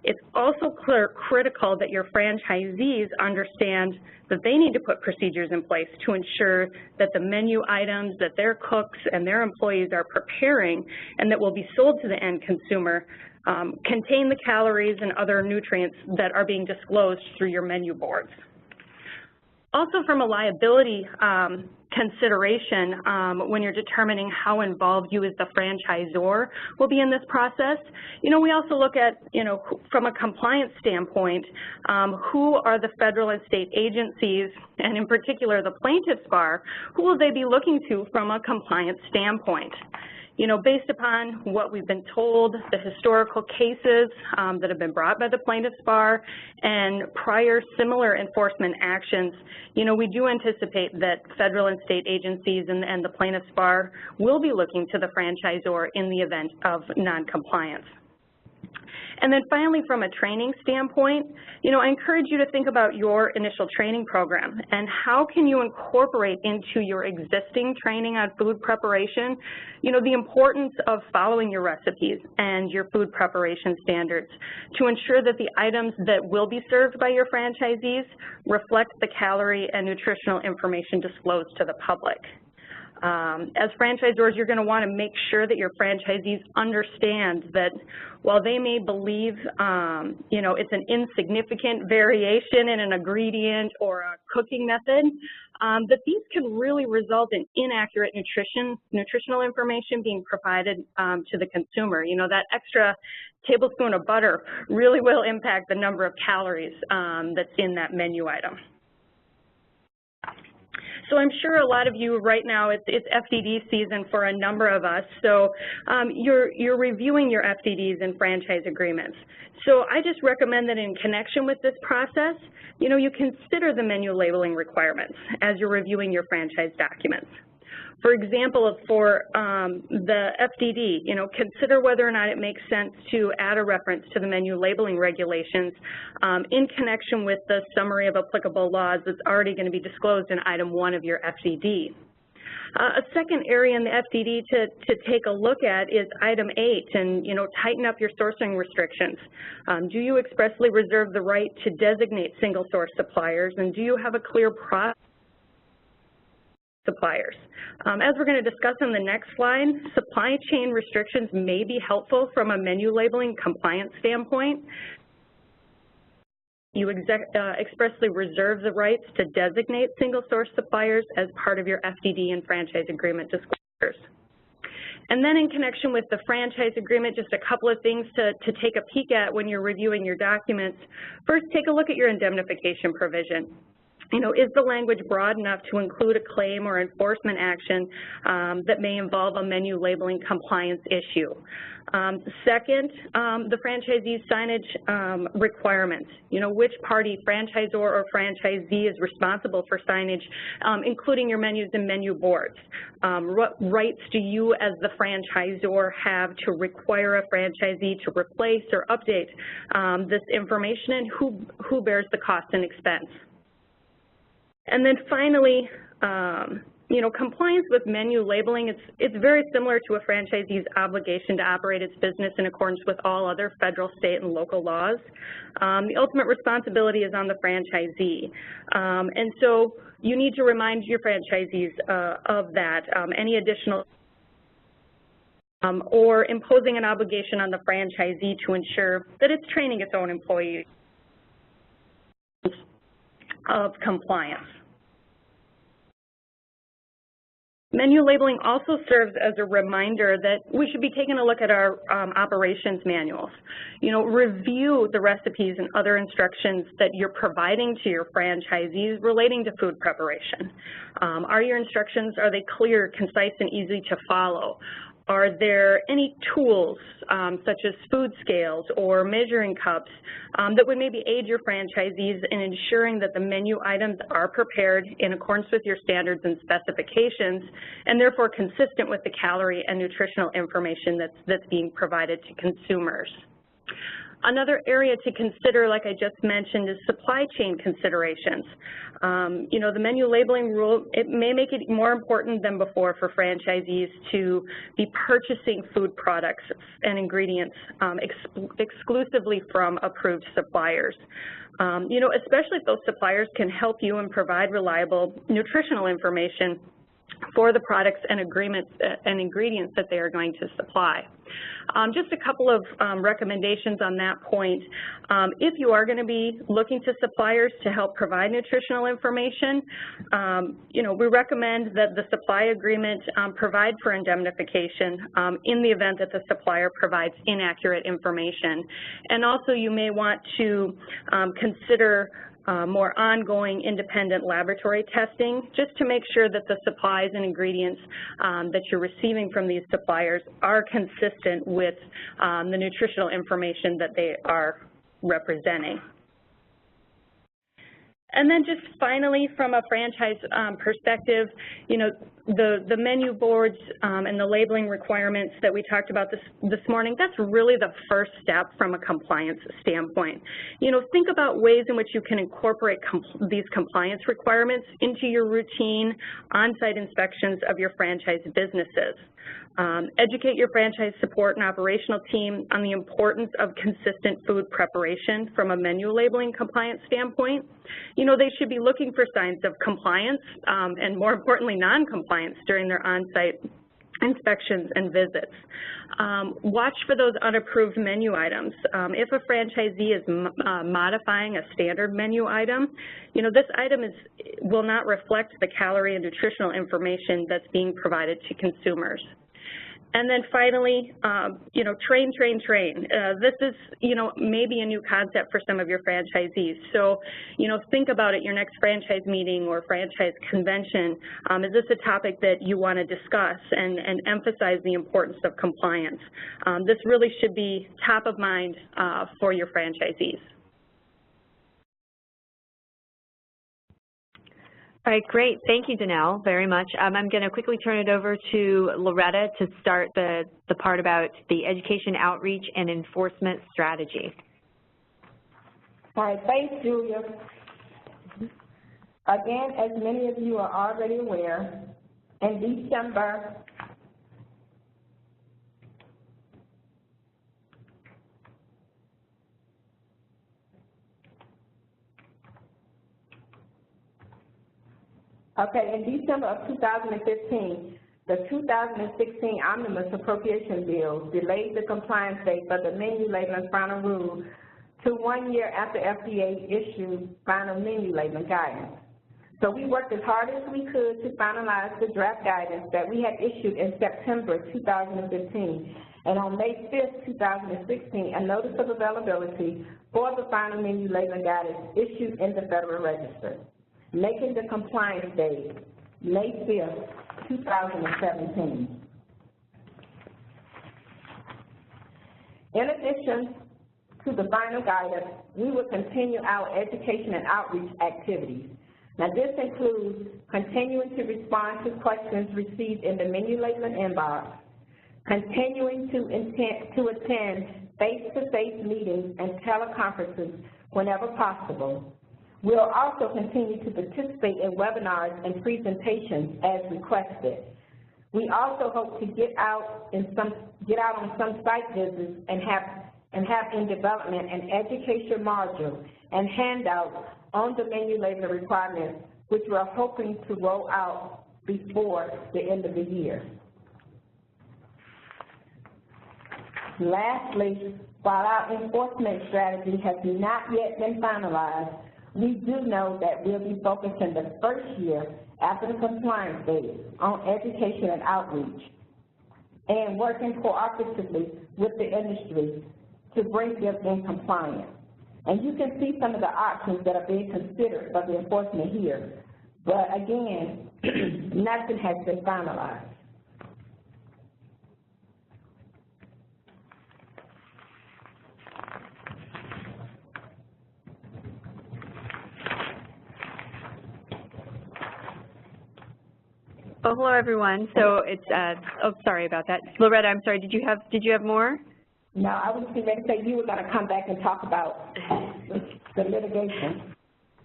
Speaker 1: It's also critical that your franchisees understand that they need to put procedures in place to ensure that the menu items that their cooks and their employees are preparing and that will be sold to the end consumer contain the calories and other nutrients that are being disclosed through your menu boards. Also, from a liability consideration, when you're determining how involved you as the franchisor will be in this process, you know, we also look at, you know, from a compliance standpoint, who are the federal and state agencies, and in particular the plaintiffs bar, who will they be looking to from a compliance standpoint? You know, based upon what we've been told, the historical cases that have been brought by the plaintiffs bar and prior similar enforcement actions, you know, we do anticipate that federal and state agencies and the plaintiffs bar will be looking to the franchisor in the event of noncompliance. And then finally, from a training standpoint, you know, I encourage you to think about your initial training program and how can you incorporate into your existing training on food preparation, you know, the importance of following your recipes and your food preparation standards to ensure that the items that will be served by your franchisees reflect the calorie and nutritional information disclosed to the public. As franchisors, you're going to want to make sure that your franchisees understand that while they may believe, you know, it's an insignificant variation in an ingredient or a cooking method, that these can really result in inaccurate nutritional information being provided to the consumer. You know, that extra tablespoon of butter really will impact the number of calories that's in that menu item. So I'm sure a lot of you right now, it's FDD season for a number of us, so you're reviewing your FDDs and franchise agreements. So I just recommend that in connection with this process, you know, you consider the menu labeling requirements as you're reviewing your franchise documents. For example, for the FDD, you know, consider whether or not it makes sense to add a reference to the menu labeling regulations in connection with the summary of applicable laws that's already going to be disclosed in item 1 of your FDD. A second area in the FDD to take a look at is item 8, and, you know, tighten up your sourcing restrictions. Do you expressly reserve the right to designate single source suppliers, and do you have a clear process suppliers? As we're going to discuss on the next slide, supply chain restrictions may be helpful from a menu labeling compliance standpoint. You expressly reserve the rights to designate single-source suppliers as part of your FDD and franchise agreement disclosures. And then in connection with the franchise agreement, just a couple of things to take a peek at when you're reviewing your documents. First, take a look at your indemnification provision. You know, is the language broad enough to include a claim or enforcement action that may involve a menu labeling compliance issue? Second, the franchisee's signage requirements. You know, which party, franchisor or franchisee, is responsible for signage, including your menus and menu boards? What rights do you as the franchisor have to require a franchisee to replace or update this information, and who bears the cost and expense? And then finally, you know, compliance with menu labeling, it's very similar to a franchisee's obligation to operate its business in accordance with all other federal, state, and local laws. The ultimate responsibility is on the franchisee. And so you need to remind your franchisees of that. Any additional or imposing an obligation on the franchisee to ensure that it's training its own employees of compliance. Menu labeling also serves as a reminder that we should be taking a look at our operations manuals. You know, review the recipes and other instructions that you're providing to your franchisees relating to food preparation. Are your instructions, are they clear, concise, and easy to follow? Are there any tools, such as food scales or measuring cups, that would maybe aid your franchisees in ensuring that the menu items are prepared in accordance with your standards and specifications, and therefore consistent with the calorie and nutritional information that's being provided to consumers? Another area to consider, like I just mentioned, is supply chain considerations. You know, the menu labeling rule, it may make it more important than before for franchisees to be purchasing food products and ingredients exclusively from approved suppliers. You know, especially if those suppliers can help you and provide reliable nutritional information for the products and ingredients that they are going to supply. Just a couple of recommendations on that point. If you are going to be looking to suppliers to help provide nutritional information, you know, we recommend that the supply agreement provide for indemnification in the event that the supplier provides inaccurate information. And also you may want to consider more ongoing independent laboratory testing, just to make sure that the supplies and ingredients that you're receiving from these suppliers are consistent with the nutritional information that they are representing. And then just finally, from a franchise perspective, you know, the menu boards and the labeling requirements that we talked about this morning, that's really the first step from a compliance standpoint. You know, think about ways in which you can incorporate these compliance requirements into your routine on-site inspections of your franchise businesses. Educate your franchise support and operational team on the importance of consistent food preparation from a menu labeling compliance standpoint. You know, they should be looking for signs of compliance and, more importantly, non-compliance during their on-site inspections and visits. Watch for those unapproved menu items. If a franchisee is modifying a standard menu item, you know, this item will not reflect the calorie and nutritional information that's being provided to consumers. And then finally, you know, train. This is, you know, maybe a new concept for some of your franchisees. So, you know, think about it, your next franchise meeting or franchise convention. Is this a topic that you want to discuss and emphasize the importance of compliance? This really should be top of mind for your franchisees.
Speaker 3: All right, great. Thank you, Danell, very much. I'm going to quickly turn it over to Loretta to start the part about the education outreach and enforcement strategy.
Speaker 2: All right, thanks, Julia. Again, as many of you are already aware, in December, in December of 2015, the 2016 Omnibus Appropriation Bill delayed the compliance date for the menu labeling final rule to 1 year after FDA issued final menu labeling guidance. So we worked as hard as we could to finalize the draft guidance that we had issued in September 2015. And on May 5th, 2016, a notice of availability for the final menu labeling guidance issued in the Federal Register, making the compliance date May 5th, 2017. In addition to the final guidance, we will continue our education and outreach activities. Now, this includes continuing to respond to questions received in the menu labeling inbox, continuing to attend face-to-face meetings and teleconferences whenever possible. We'll also continue to participate in webinars and presentations as requested. We also hope to get out on some site visits and have in development an education module and handout on the menu labeling requirements, which we're hoping to roll out before the end of the year. Lastly, while our enforcement strategy has not yet been finalized, we do know that we'll be focusing the first year after the compliance date on education and outreach and working cooperatively with the industry to bring them in compliance. And you can see some of the options that are being considered for the enforcement here. But again, nothing has been finalized.
Speaker 3: Oh, hello everyone. So it's oh, sorry about that. Loretta, I'm sorry. Did you have more?
Speaker 2: No, I was going to say you were going to come back and talk about the litigation.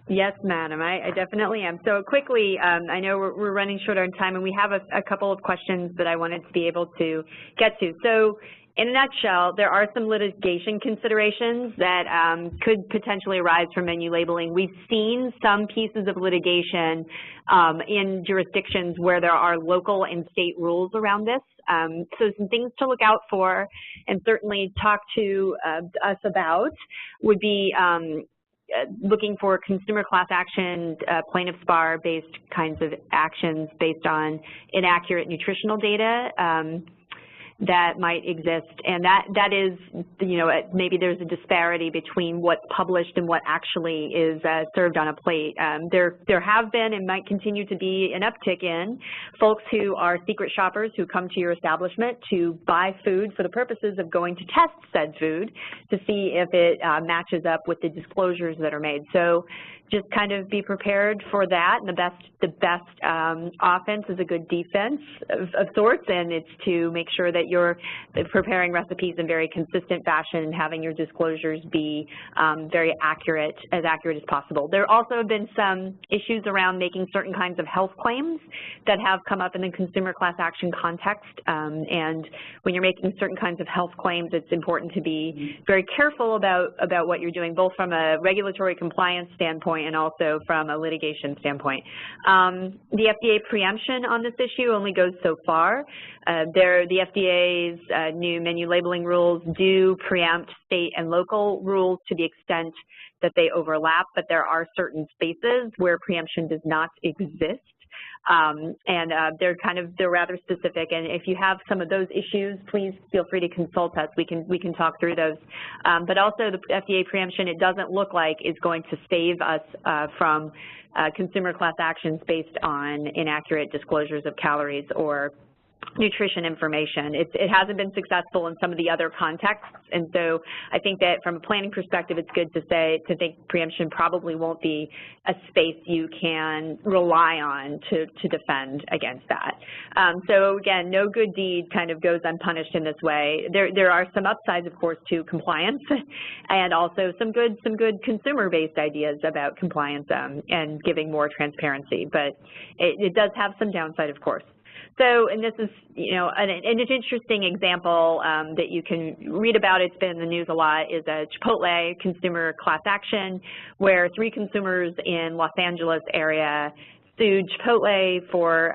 Speaker 3: Yes, madam, I definitely am. So quickly, I know we're running short on time, and we have a couple of questions that I wanted to be able to get to. So in a nutshell, there are some litigation considerations that could potentially arise from menu labeling. We've seen some pieces of litigation in jurisdictions where there are local and state rules around this. So some things to look out for and certainly talk to us about would be looking for consumer class action, plaintiff's bar-based kinds of actions based on inaccurate nutritional data that might exist, and that is, you know, maybe there's a disparity between what's published and what actually is served on a plate. There have been and might continue to be an uptick in folks who are secret shoppers who come to your establishment to buy food for the purposes of going to test said food to see if it matches up with the disclosures that are made. So just kind of be prepared for that, and the best offense is a good defense of sorts, and it's to make sure that you're preparing recipes in very consistent fashion and having your disclosures be very accurate as possible. There also have been some issues around making certain kinds of health claims that have come up in the consumer class action context, and when you're making certain kinds of health claims, it's important to be very careful about what you're doing, both from a regulatory compliance standpoint and also from a litigation standpoint. The FDA preemption on this issue only goes so far. The FDA's new menu labeling rules do preempt state and local rules to the extent that they overlap, but there are certain spaces where preemption does not exist. They're rather specific, and if you have some of those issues, please feel free to consult us. We can talk through those. But also the FDA preemption, it doesn't look like is going to save us from consumer class actions based on inaccurate disclosures of calories or nutrition information. It hasn't been successful in some of the other contexts, and so I think that from a planning perspective, it's good to think preemption probably won't be a space you can rely on to defend against that. So again, no good deed kind of goes unpunished in this way. There are some upsides, of course, to compliance, and also some good consumer-based ideas about compliance and giving more transparency, but it does have some downside, of course. So, and this is, you know, an interesting example that you can read about. It's been in the news a lot, is a Chipotle consumer class action where 3 consumers in Los Angeles area sued Chipotle for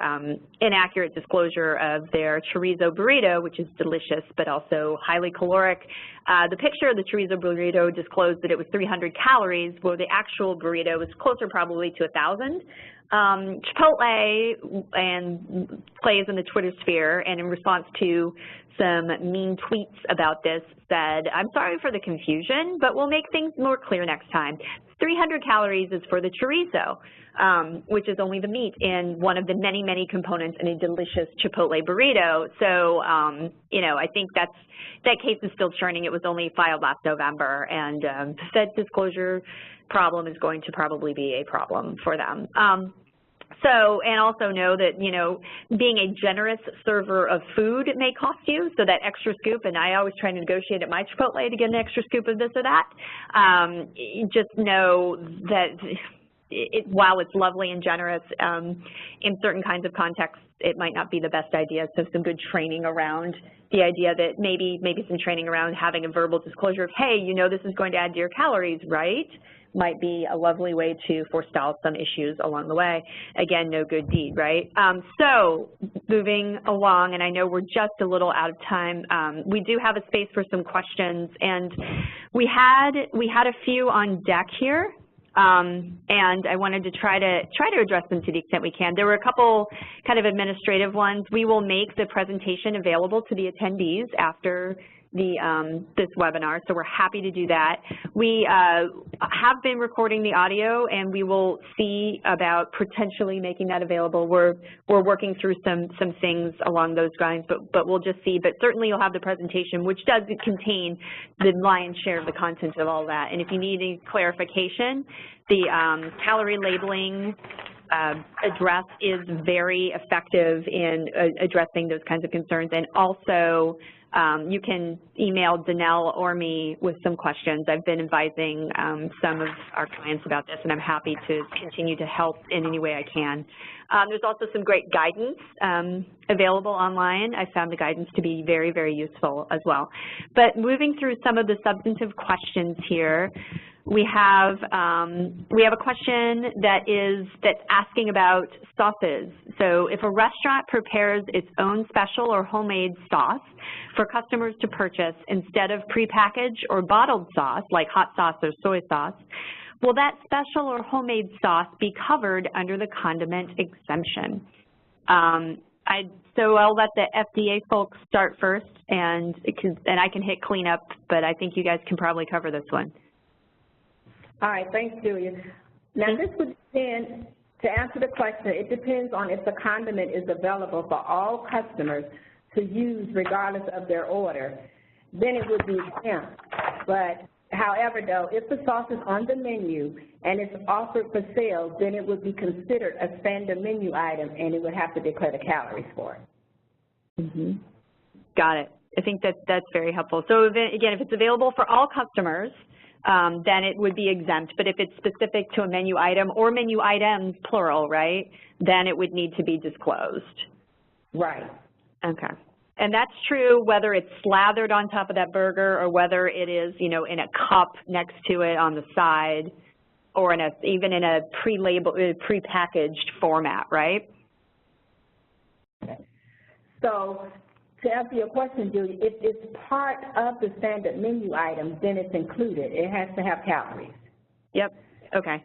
Speaker 3: inaccurate disclosure of their chorizo burrito, which is delicious but also highly caloric. The picture of the chorizo burrito disclosed that it was 300 calories, where the actual burrito was closer probably to 1,000. Chipotle and plays in the Twitter sphere, and in response to some mean tweets about this, said, "I'm sorry for the confusion, but we'll make things more clear next time. 300 calories is for the chorizo, which is only the meat in one of the many, many components in a delicious Chipotle burrito." So, you know, I think that case is still churning. It was only filed last November, and that disclosure problem is going to probably be a problem for them. So, and also know that, you know, being a generous server of food may cost you, so that extra scoop, and I always try to negotiate at my Chipotle to get an extra scoop of this or that. Just know that while it's lovely and generous, in certain kinds of contexts, it might not be the best idea. So some good training around the idea that maybe some training around having a verbal disclosure of, hey, you know this is going to add to your calories, right? Might be a lovely way to forestall some issues along the way. Again, no good deed, right? So moving along, and I know we're just a little out of time, we do have a space for some questions, and we had a few on deck here, and I wanted to try to address them to the extent we can. There were a couple kind of administrative ones. We will make the presentation available to the attendees after this webinar, so we're happy to do that. We have been recording the audio, and we will see about potentially making that available. We're working through some things along those lines, but we'll just see. But certainly you'll have the presentation, which does contain the lion's share of the content of all that. And if you need any clarification, the calorie labeling address is very effective in addressing those kinds of concerns. And also, you can email Danell or me with some questions. I've been advising some of our clients about this, and I'm happy to continue to help in any way I can. There's also some great guidance available online. I found the guidance to be very, very useful as well. But moving through some of the substantive questions here, we have a question that's asking about sauces. So if a restaurant prepares its own special or homemade sauce for customers to purchase instead of prepackaged or bottled sauce like hot sauce or soy sauce, will that special or homemade sauce be covered under the condiment exemption? So I'll let the FDA folks start first, and I can hit cleanup, but I think you guys can probably cover this one.
Speaker 2: All right, thanks, Julia. Now, this would depend, to answer the question, it depends on if the condiment is available for all customers to use regardless of their order. Then it would be exempt. But, however, though, if the sauce is on the menu and it's offered for sale, then it would be considered a standard menu item, and it would have to declare the calories for it.
Speaker 3: Mm-hmm. Got it. I think that's very helpful. So, again, if it's available for all customers, then it would be exempt. But if it's specific to a menu item or menu items, plural, right, then it would need to be disclosed.
Speaker 2: Right.
Speaker 3: Okay. And that's true whether it's slathered on top of that burger or whether it is, you know, in a cup next to it on the side, or even in a pre-packaged format, right?
Speaker 2: So, to answer your question, Julie, if it's part of the standard menu item, then it's included. It has to have calories.
Speaker 3: Yep. Okay.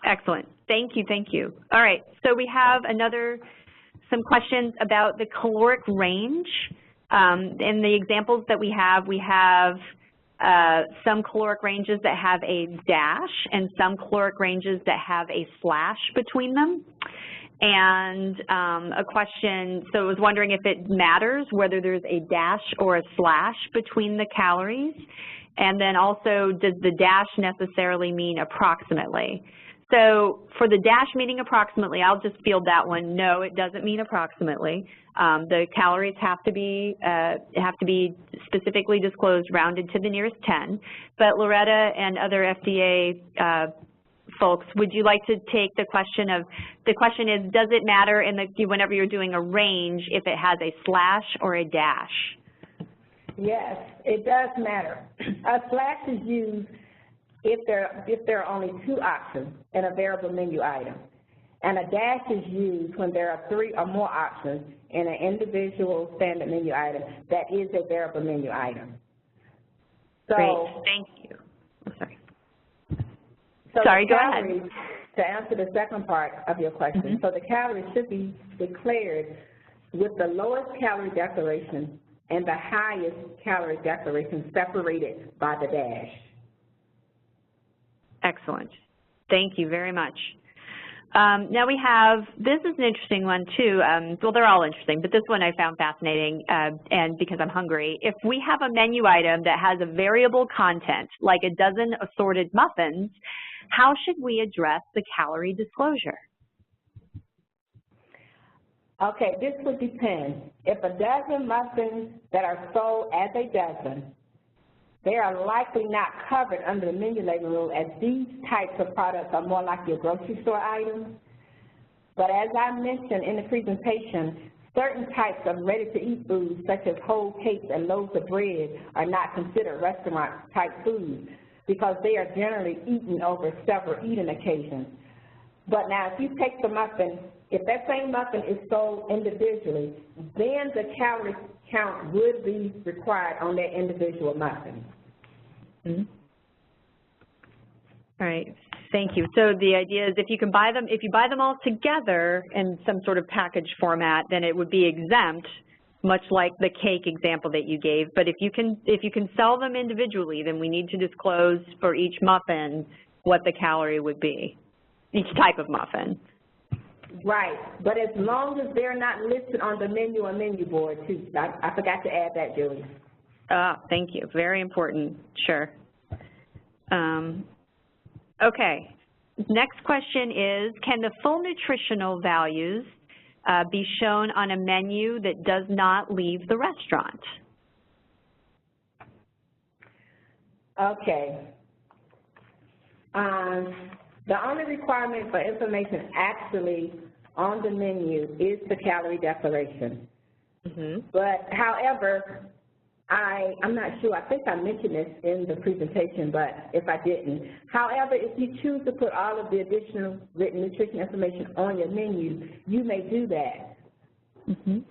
Speaker 3: Excellent. Thank you. Thank you. All right. So we have some questions about the caloric range. In the examples that we have some caloric ranges that have a dash and some caloric ranges that have a slash between them. And a question, so I was wondering if it matters whether there's a dash or a slash between the calories. And then also, does the dash necessarily mean approximately? So for the dash meaning approximately, I'll just field that one. No, it doesn't mean approximately. The calories have to be specifically disclosed, rounded to the nearest 10. But Loretta and other FDA folks, would you like to take the question is, does it matter whenever you're doing a range if it has a slash or a dash?
Speaker 2: Yes, it does matter. A slash is used if there are only two options in a variable menu item. And a dash is used when there are 3 or more options in an individual standard menu item that is a variable menu item. So,
Speaker 3: great, thank you. I'm sorry.
Speaker 2: So
Speaker 3: sorry, go ahead.
Speaker 2: To answer the second part of your question, so the calories should be declared with the lowest calorie declaration and the highest calorie declaration separated by the dash.
Speaker 3: Excellent. Thank you very much. Now we have, this is an interesting one too. Well, they're all interesting, but this one I found fascinating, and because I'm hungry. If we have a menu item that has a variable content, like a dozen assorted muffins, how should we address the calorie disclosure?
Speaker 2: Okay, this would depend. If a dozen muffins that are sold as a dozen, they are likely not covered under the menu label rule, as these types of products are more like your grocery store items. But as I mentioned in the presentation, certain types of ready-to-eat foods, such as whole cakes and loaves of bread, are not considered restaurant-type foods because they are generally eaten over several eating occasions. But now, if you take the muffin, if that same muffin is sold individually, then the calorie count would be required on that individual muffin.
Speaker 3: All right, thank you. So the idea is if you buy them all together in some sort of package format, then it would be exempt, much like the cake example that you gave. But if you can sell them individually, then we need to disclose for each muffin what the calorie would be, each type of muffin.
Speaker 2: Right, but as long as they're not listed on the menu or menu board too. I forgot to add that, Julie.
Speaker 3: Thank you, very important, sure. Okay, next question is, can the full nutritional values be shown on a menu that does not leave the restaurant?
Speaker 2: Okay. The only requirement for information actually on the menu is the calorie declaration. But however, I'm not sure, I think I mentioned this in the presentation, but if I didn't. However, if you choose to put all of the additional written nutrition information on your menu, you may do that.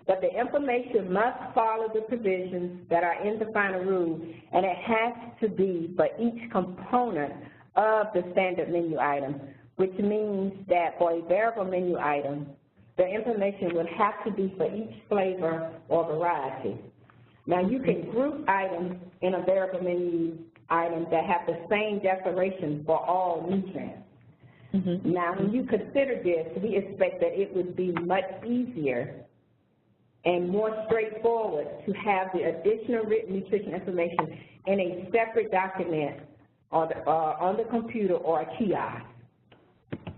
Speaker 2: But the information must follow the provisions that are in the final rule, and it has to be for each component of the standard menu item, which means that for a variable menu item, the information would have to be for each flavor or variety. Now, you can group items in a variable menu item that have the same declaration for all nutrients. Now, when you consider this, we expect that it would be much easier and more straightforward to have the additional written nutrition information in a separate document on the computer or a kiosk.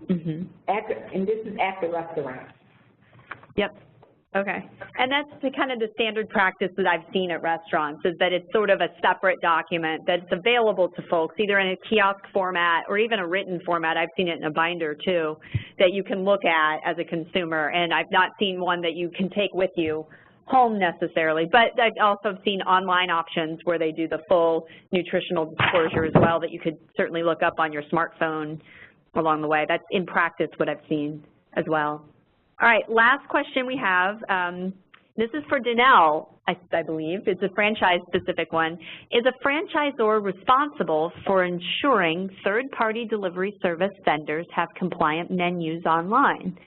Speaker 2: And this is at the restaurant.
Speaker 3: Yep. Okay. And that's kind of the standard practice that I've seen at restaurants, is that it's sort of a separate document that's available to folks, either in a kiosk format or even a written format. I've seen it in a binder too, that you can look at as a consumer. And I've not seen one that you can take with you home necessarily, but I've also seen online options where they do the full nutritional disclosure as well, that you could certainly look up on your smartphone along the way. That's in practice what I've seen as well. All right, last question we have. This is for Danell, I believe. It's a franchise-specific one. Is a franchisor responsible for ensuring third-party delivery service vendors have compliant menus online?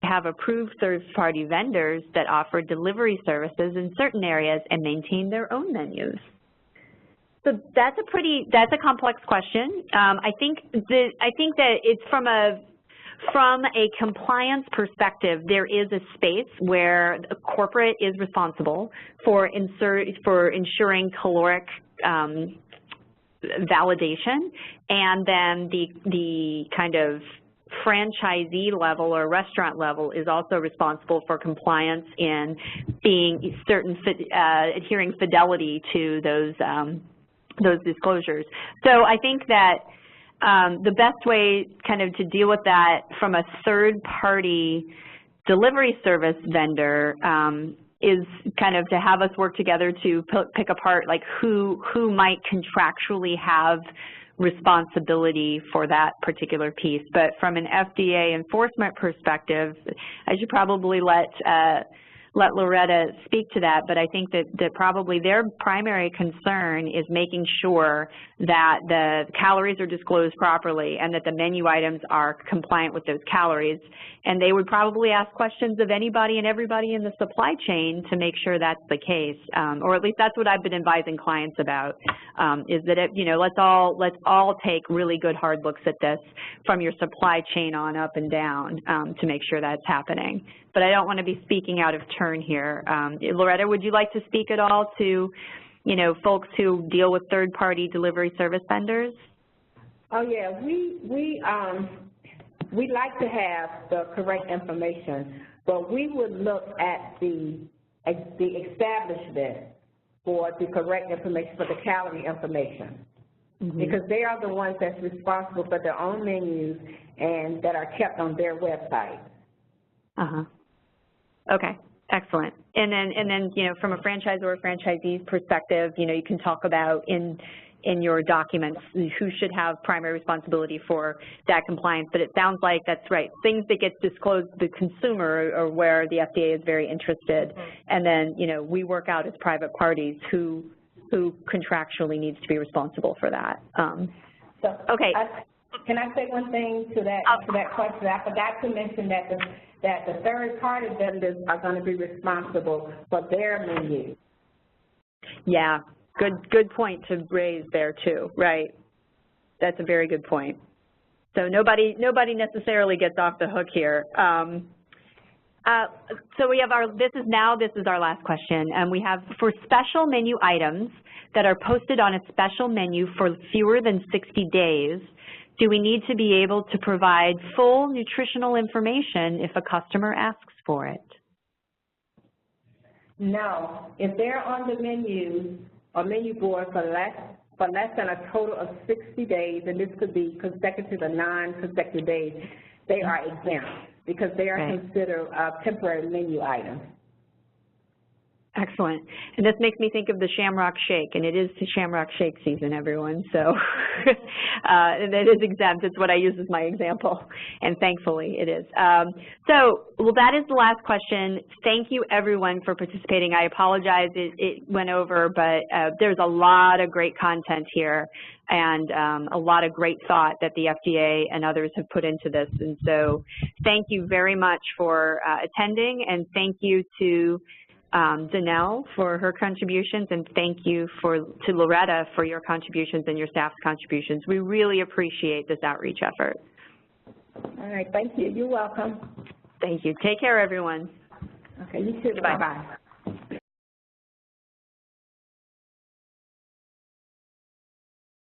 Speaker 3: Have approved third-party vendors that offer delivery services in certain areas and maintain their own menus? So that's a complex question. I think that it's from a compliance perspective, there is a space where the corporate is responsible for ensuring caloric validation, and then the kind of franchisee level or restaurant level is also responsible for compliance in being adhering fidelity to those disclosures. So I think that the best way kind of to deal with that from a third-party delivery service vendor is kind of to have us work together to pick apart like who might contractually have responsibility for that particular piece. But from an FDA enforcement perspective, I should probably let Loretta speak to that, but I think that probably their primary concern is making sure that the calories are disclosed properly and that the menu items are compliant with those calories. And they would probably ask questions of anybody and everybody in the supply chain to make sure that's the case, or at least that's what I've been advising clients about, is that, let's all take really good hard looks at this from your supply chain on up and down to make sure that's happening. But I don't want to be speaking out of turn here. Loretta, would you like to speak at all to, folks who deal with third-party delivery service vendors?
Speaker 2: Oh yeah, we like to have the correct information, but we would look at the establishment for the correct information, for the calorie information, because they are the ones that's responsible for their own menus and that are kept on their website.
Speaker 3: Okay, excellent. And then from a franchisor or franchisee's perspective, you can talk about in your documents who should have primary responsibility for that compliance. But it sounds like that's right. Things that get disclosed to the consumer are where the FDA is very interested. And then, we work out as private parties who contractually needs to be responsible for that. Okay.
Speaker 2: Can I say one thing to that question? I forgot to mention that the third-party vendors are going to be responsible for their menu.
Speaker 3: Yeah, good point to raise there too. Right, that's a very good point. So nobody necessarily gets off the hook here. So we have this is our last question, and we have for special menu items that are posted on a special menu for fewer than 60 days. Do we need to be able to provide full nutritional information if a customer asks for it?
Speaker 2: No. If they're on the menu or menu board for less than a total of 60 days, and this could be consecutive or non-consecutive days, they are exempt because they are considered temporary menu items.
Speaker 3: Excellent. And this makes me think of the Shamrock Shake, and it is the Shamrock Shake season, everyone. So and it is exempt. It's what I use as my example, and thankfully it is. Well, that is the last question. Thank you, everyone, for participating. I apologize it went over, but there's a lot of great content here and a lot of great thought that the FDA and others have put into this. And so thank you very much for attending, and thank you to Danell for her contributions, and thank you to Loretta for your contributions and your staff's contributions. We really appreciate this outreach effort.
Speaker 2: All right, thank you. You're welcome.
Speaker 3: Thank you. Take care, everyone.
Speaker 2: Okay, you too. Bye-bye.